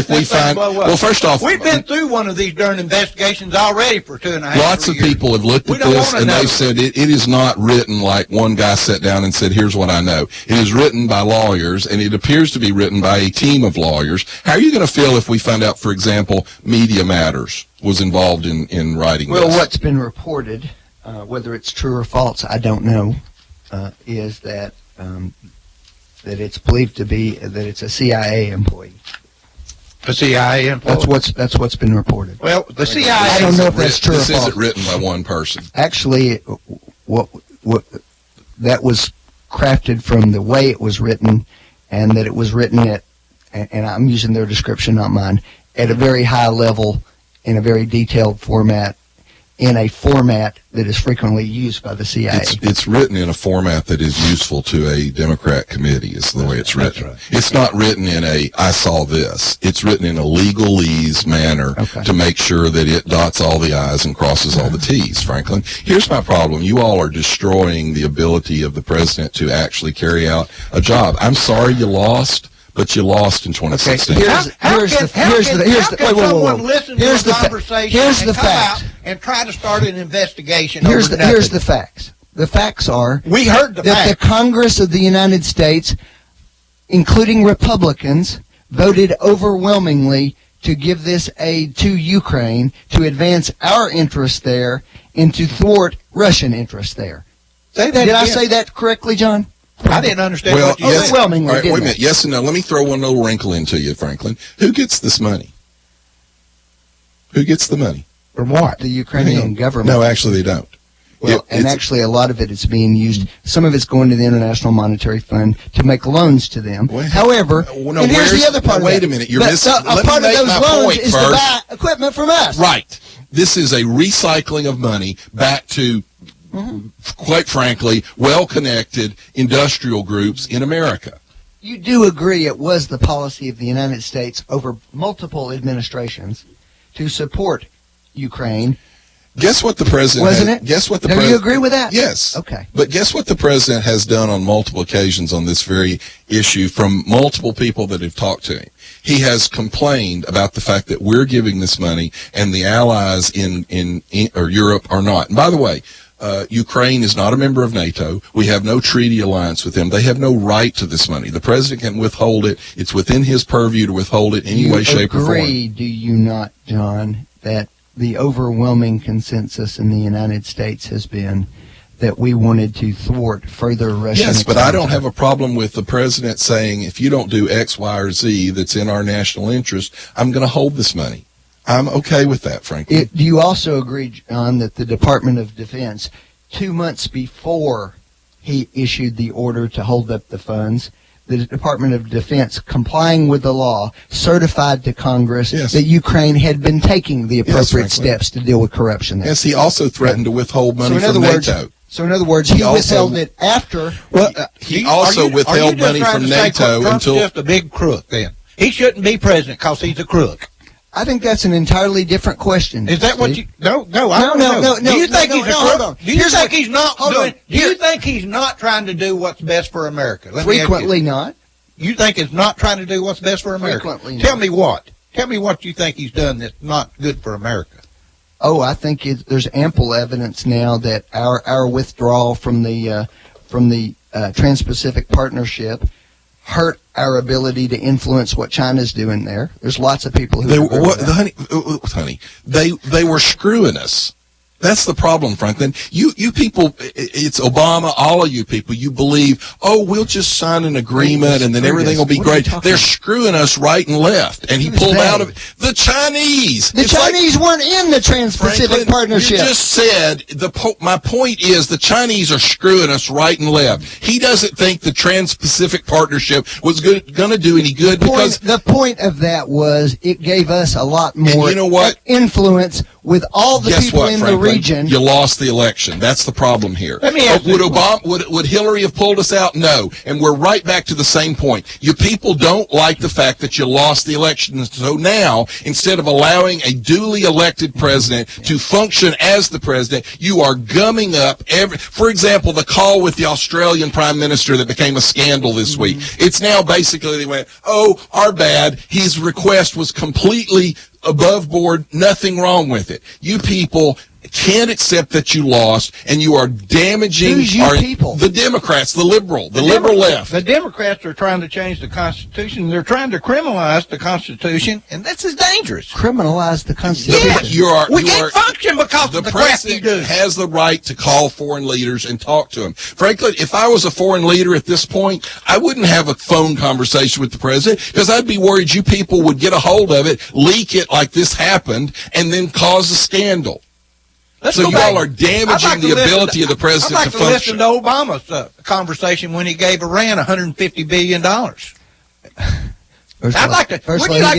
we find? Well, first off, we've been through one of these darn investigations already for 2.5 years. Lots of people have looked at this and they've said it is not written like one guy sat down and said, "Here's what I know." It is written by lawyers, and it appears to be written by a team of lawyers. How are you going to feel if we find out, for example, Media Matters was involved in writing this? Well, what's been reported, whether it's true or false, I don't know, is that that it's believed to be that it's a CIA employee. A CIA employee. That's what's been reported. Well, the CIA. I don't know if that's true or false. This isn't written by one person. Actually, what that was crafted from the way it was written, and that it was written at, and I'm using their description, not mine, at a very high level, in a very detailed format, in a format that is frequently used by the CIA. It's written in a format that is useful to a Democrat committee, is the way it's written. Right. It's not written in I saw this. It's written in a legalese manner to make sure that it dots all the I's and crosses all the T's, Franklin. Here's my problem. You all are destroying the ability of the president to actually carry out a job. I'm sorry you lost, but you lost in 2016. Here's the fact. And try to start an investigation. Here's the facts. The facts are we heard that the Congress of the United States, including Republicans, voted overwhelmingly to give this aid to Ukraine to advance our interests there and to thwart Russian interests there. Did I say that correctly, John? I didn't understand what you said. Overwhelmingly, all right, wait a minute. Yes and no. Let me throw one little wrinkle into you, Franklin. Who gets this money? Who gets the money? From what? The Ukrainian government. No, actually, they don't. Well, actually, a lot of it is being used. Some of it's going to the International Monetary Fund to make loans to them. However, and here's the other part. Wait a minute. You're missing. A part of those loans is to buy equipment from us. Right. This is a recycling of money back to, quite frankly, well-connected industrial groups in America. you do agree it was the policy of the United States over multiple administrations to support Ukraine. Guess what the president Wasn't it? Guess what the Do president? you agree with that? Yes. Okay. But guess what the president has done on multiple occasions on this very issue from multiple people that have talked to him? He has complained about the fact that we're giving this money and the allies in or Europe are not. And by the way, Ukraine is not a member of NATO. We have no treaty alliance with them. They have no right to this money. The president can withhold it. It's within his purview to withhold it any way, shape, or form. Do you not, John, that the overwhelming consensus in the United States has been that we wanted to thwart further Russian Yes, but expansion? I don't have a problem with the president saying, if you don't do X, Y, or Z that's in our national interest, I'm going to hold this money. I'm okay with that, frankly. Do you also agree, John, that the Department of Defense, 2 months before he issued the order to hold up the funds, the Department of Defense, complying with the law, certified to Congress that Ukraine had been taking the appropriate steps to deal with corruption there? Yes, he also threatened to withhold money from NATO. So in other words, he withheld it after. He also withheld money from NATO Trump's until just a big crook. Then he shouldn't be president because he's a crook. I think that's an entirely different question. Is that what you? No. Do you think he's a crook? Do you think he's not doing? Do you think he's not trying to do what's best for America? Frequently not. You think it's not trying to do what's best for America? Frequently not. Tell me what. Tell me what you think he's done that's not good for America. Oh, I think there's ample evidence now that our withdrawal from the Trans-Pacific Partnership hurt our ability to influence what China's doing there. There's lots of people who they were screwing us. That's the problem, Franklin. You people, it's Obama, all of you people, you believe, oh, we'll just sign an agreement and then everything will be great. They're screwing us right and left. And he pulled out of it. The Chinese. The Chinese weren't in the Trans-Pacific Partnership. You just said, my point is the Chinese are screwing us right and left. He doesn't think the Trans-Pacific Partnership was going to do any good because the point of that was it gave us a lot more influence with all the people in the region. You lost the election. That's the problem here. Let me ask would Hillary have pulled us out? No. And we're right back to the same point. You people don't like the fact that you lost the election. So now, instead of allowing a duly elected president to function as the president, you are gumming up for example, the call with the Australian Prime Minister that became a scandal this week. It's now basically they went, oh, our bad. His request was completely above board, nothing wrong with it. You people can't accept that you lost, and you are damaging the Democrats, the liberal left. The Democrats are trying to change the Constitution. They're trying to criminalize the Constitution, and this is dangerous. Criminalize the Constitution. Yes, we can't function because of the crap you do. The president has the right to call foreign leaders and talk to them. Frankly, if I was a foreign leader at this point, I wouldn't have a phone conversation with the president because I'd be worried you people would get a hold of it, leak it like this happened, and then cause a scandal. So you all are damaging the ability of the president to function. I'd like to listen to Obama's conversation when he gave Iran $150 billion. Would you like to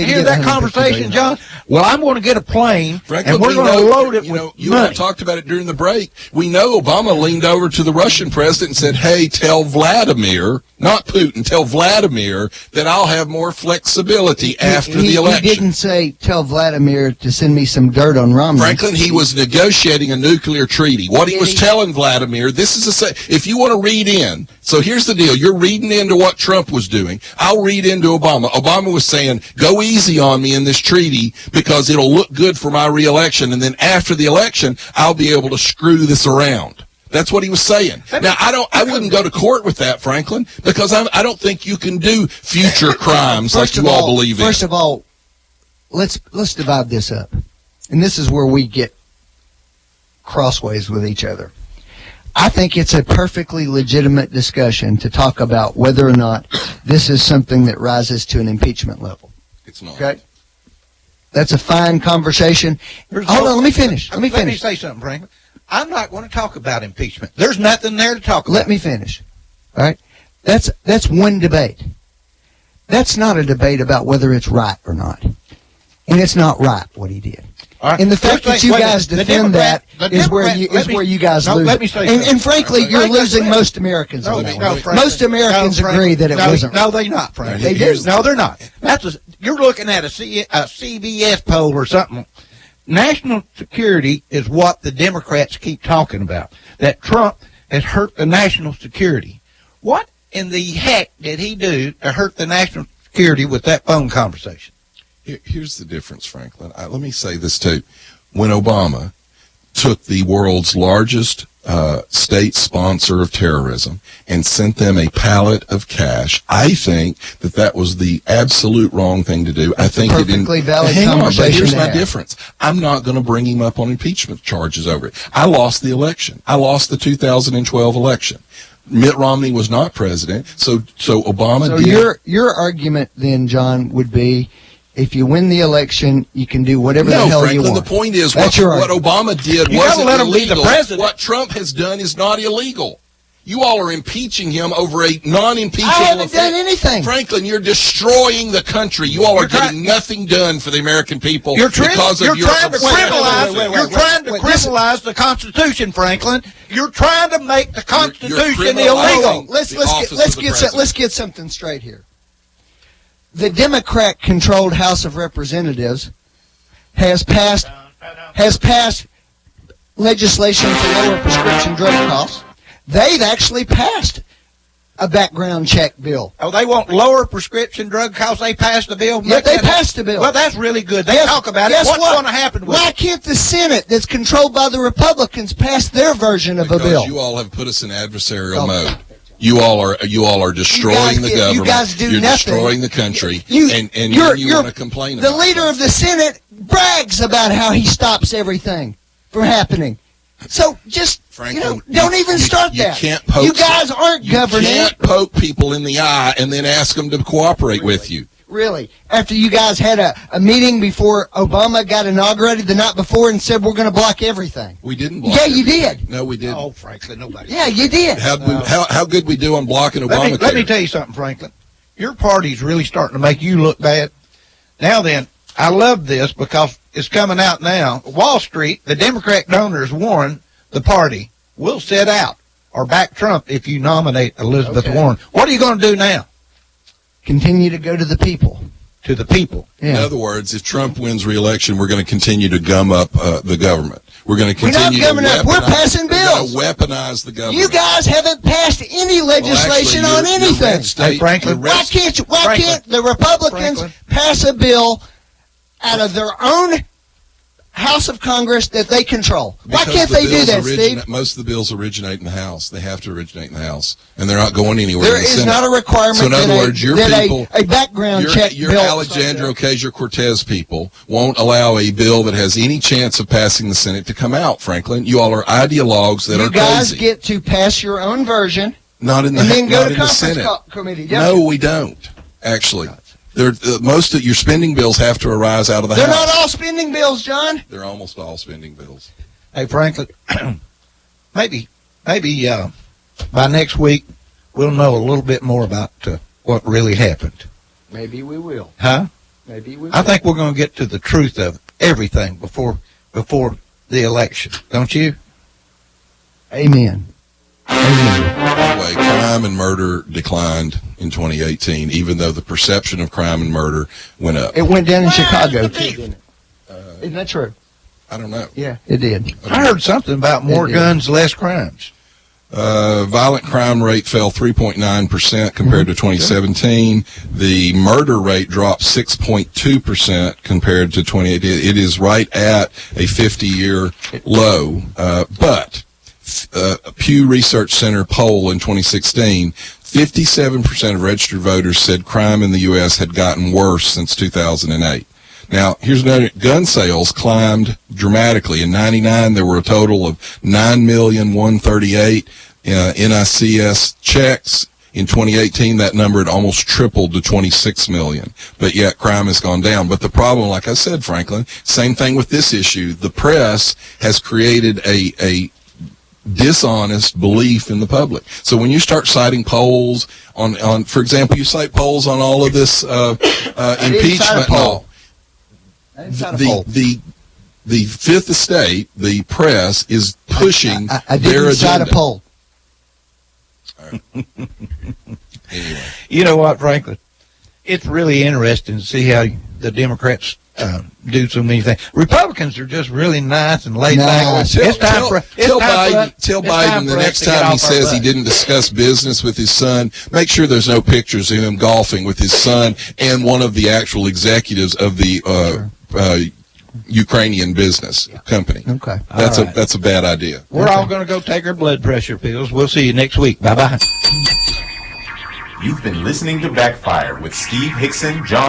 hear that conversation, John? Well, I'm going to get a plane, and we're going to load it with money. You and I talked about it during the break. We know Obama leaned over to the Russian president and said, hey, tell Vladimir, not Putin, tell Vladimir that I'll have more flexibility after the election. He didn't say, tell Vladimir to send me some dirt on Romney. Franklin, he was negotiating a nuclear treaty. What he was telling Vladimir, if you want to read in, so here's the deal. You're reading into what Trump was doing. I'll read into Obama. Obama was saying, go easy on me in this treaty because it'll look good for my reelection, and then after the election, I'll be able to screw this around. That's what he was saying. Now, I wouldn't go to court with that, Franklin, because I don't think you can do future crimes like you all believe in. First of all, let's divide this up. And this is where we get crossways with each other. I think it's a perfectly legitimate discussion to talk about whether or not this is something that rises to an impeachment level. It's not. Okay? That's a fine conversation. Hold on, let me finish. Let me say something, Franklin. I'm not going to talk about impeachment. There's nothing there to talk about. Let me finish. All right? That's one debate. That's not a debate about whether it's right or not. And it's not right what he did. All right. And the fact that you guys defend that is where you guys lose. Let me say and frankly, you're losing most Americans on that one. Most Americans agree that it wasn't. No, they're not, Frank. They do. No, they're not. You're looking at a CBS poll or something. National security is what the Democrats keep talking about, that Trump has hurt the national security. What in the heck did he do to hurt the national security with that phone conversation? Here's the difference, Franklin. Let me say this too. When Obama took the world's largest state sponsor of terrorism and sent them a pallet of cash, I think that was the absolute wrong thing to do. I think perfectly valid hang on, but conversation here's to my have. difference. I'm not going to bring him up on impeachment charges over it. I lost the election. I lost the 2012 election. Mitt Romney was not president, so Obama So did. your argument then, John, would be if you win the election, you can do whatever the hell Franklin, you want. the point is That's what Obama did You wasn't gotta let him be the illegal. president. What Trump has done is not illegal. You all are impeaching him over a non-impeachable I haven't offense. done anything. Franklin, you're destroying the country. You all are getting nothing done for the American people You're trying to criminalize. wait, You're trying to wait, criminalize the Constitution, Franklin. You're trying to make the Constitution criminalizing illegal. Let's get something straight here. The Democrat-controlled House of Representatives has passed legislation to lower prescription drug costs. They've actually passed a background check bill. Oh, they want lower prescription drug costs. They passed the bill. Yeah, they passed the bill. Well, that's really good. They talk about it. Guess What's what? going to happen with Why it? can't the Senate, that's controlled by the Republicans, pass their version of a Because bill? you all have put us in adversarial mode. You all are destroying the government. You guys do You're nothing. destroying the country, and you want to complain the about leader of the Senate brags about how he stops everything from happening. So just Franklin, don't even start that. You can't poke. You guys aren't governing. You can't poke people in the eye and then ask them to cooperate with you. Really? After you guys had a meeting before Obama got inaugurated the night before and said we're going to block everything. We didn't block Yeah, you everything. did. No, we didn't. Oh, Franklin, nobody. Yeah, you did. How good we do on blocking Obamacare? Let me tell you something, Franklin. Your party's really starting to make you look bad. Now then, I love this because it's coming out now. Wall Street, the Democrat donors warn the party will sit out or back Trump if you nominate Elizabeth Warren. What are you going to do now? Continue to go to the people. To the people. Yeah. In other words, if Trump wins re-election, we're going to continue to gum up the government. We're going to We're not continue gumming up. We're passing We're bills. going to weaponize the government. You guys haven't passed any legislation Well, on actually, your anything. red state- Hey, Franklin, your red Why can't the Republicans Franklin. pass a bill out of their own House of Congress that they control? Why Because can't the they do bills that, Steve? Most of the bills originate in the House. They have to originate in the House, and they're not going anywhere. There in the is Senate. not a requirement So in other that, words, your that people, a background check your bill. Alexandria Ocasio-Cortez people won't allow a bill that has any chance of passing the Senate to come out. Franklin, you all are ideologues that You are guys crazy. get to pass your own version Not in the and then go not to in the conference Senate. committee. No, we don't. Actually, most of your spending bills have to arise out of the They're House. not all spending bills, John. They're almost all spending bills. Hey, Franklin, maybe by next week we'll know a little bit more about what really happened. Maybe we will. Huh? Maybe we will. I think we're going to get to the truth of everything before the election. Don't you? Amen. Anyway, crime and murder declined in 2018, even though the perception of crime and murder went up. It went down in Chicago, too, didn't it? Isn't that true? I don't know. Yeah, it did. I heard something about more guns, less crimes. Violent crime rate fell 3.9% compared to 2017. The murder rate dropped 6.2% compared to 2018. It is right at a 50-year low. But a Pew Research Center poll in 2016, 57% of registered voters said crime in the U.S. had gotten worse since 2008. Now, here's another. Gun sales climbed dramatically. In 99, there were a total of 9,138,000 NICS checks. In 2018, that number had almost tripled to 26 million. But yet, crime has gone down. But the problem, like I said, Franklin, same thing with this issue. The press has created a dishonest belief in the public. So when you start citing polls on, for example, you cite polls on all of this impeachment and all. The the Fifth Estate, the press, is pushing I their didn't cite agenda. a poll. Anyway. You know what, Franklin? It's really interesting to see how the Democrats do so many things. Republicans are just really nice and laid back. Tell Biden the next time he says he didn't discuss business with his son, make sure there's no pictures of him golfing with his son and one of the actual executives of the Ukrainian business company. Okay. That's a bad idea. We're all going to go take our blood pressure pills. We'll see you next week. Bye-bye. You've been listening to Backfire with Steve Hickson, John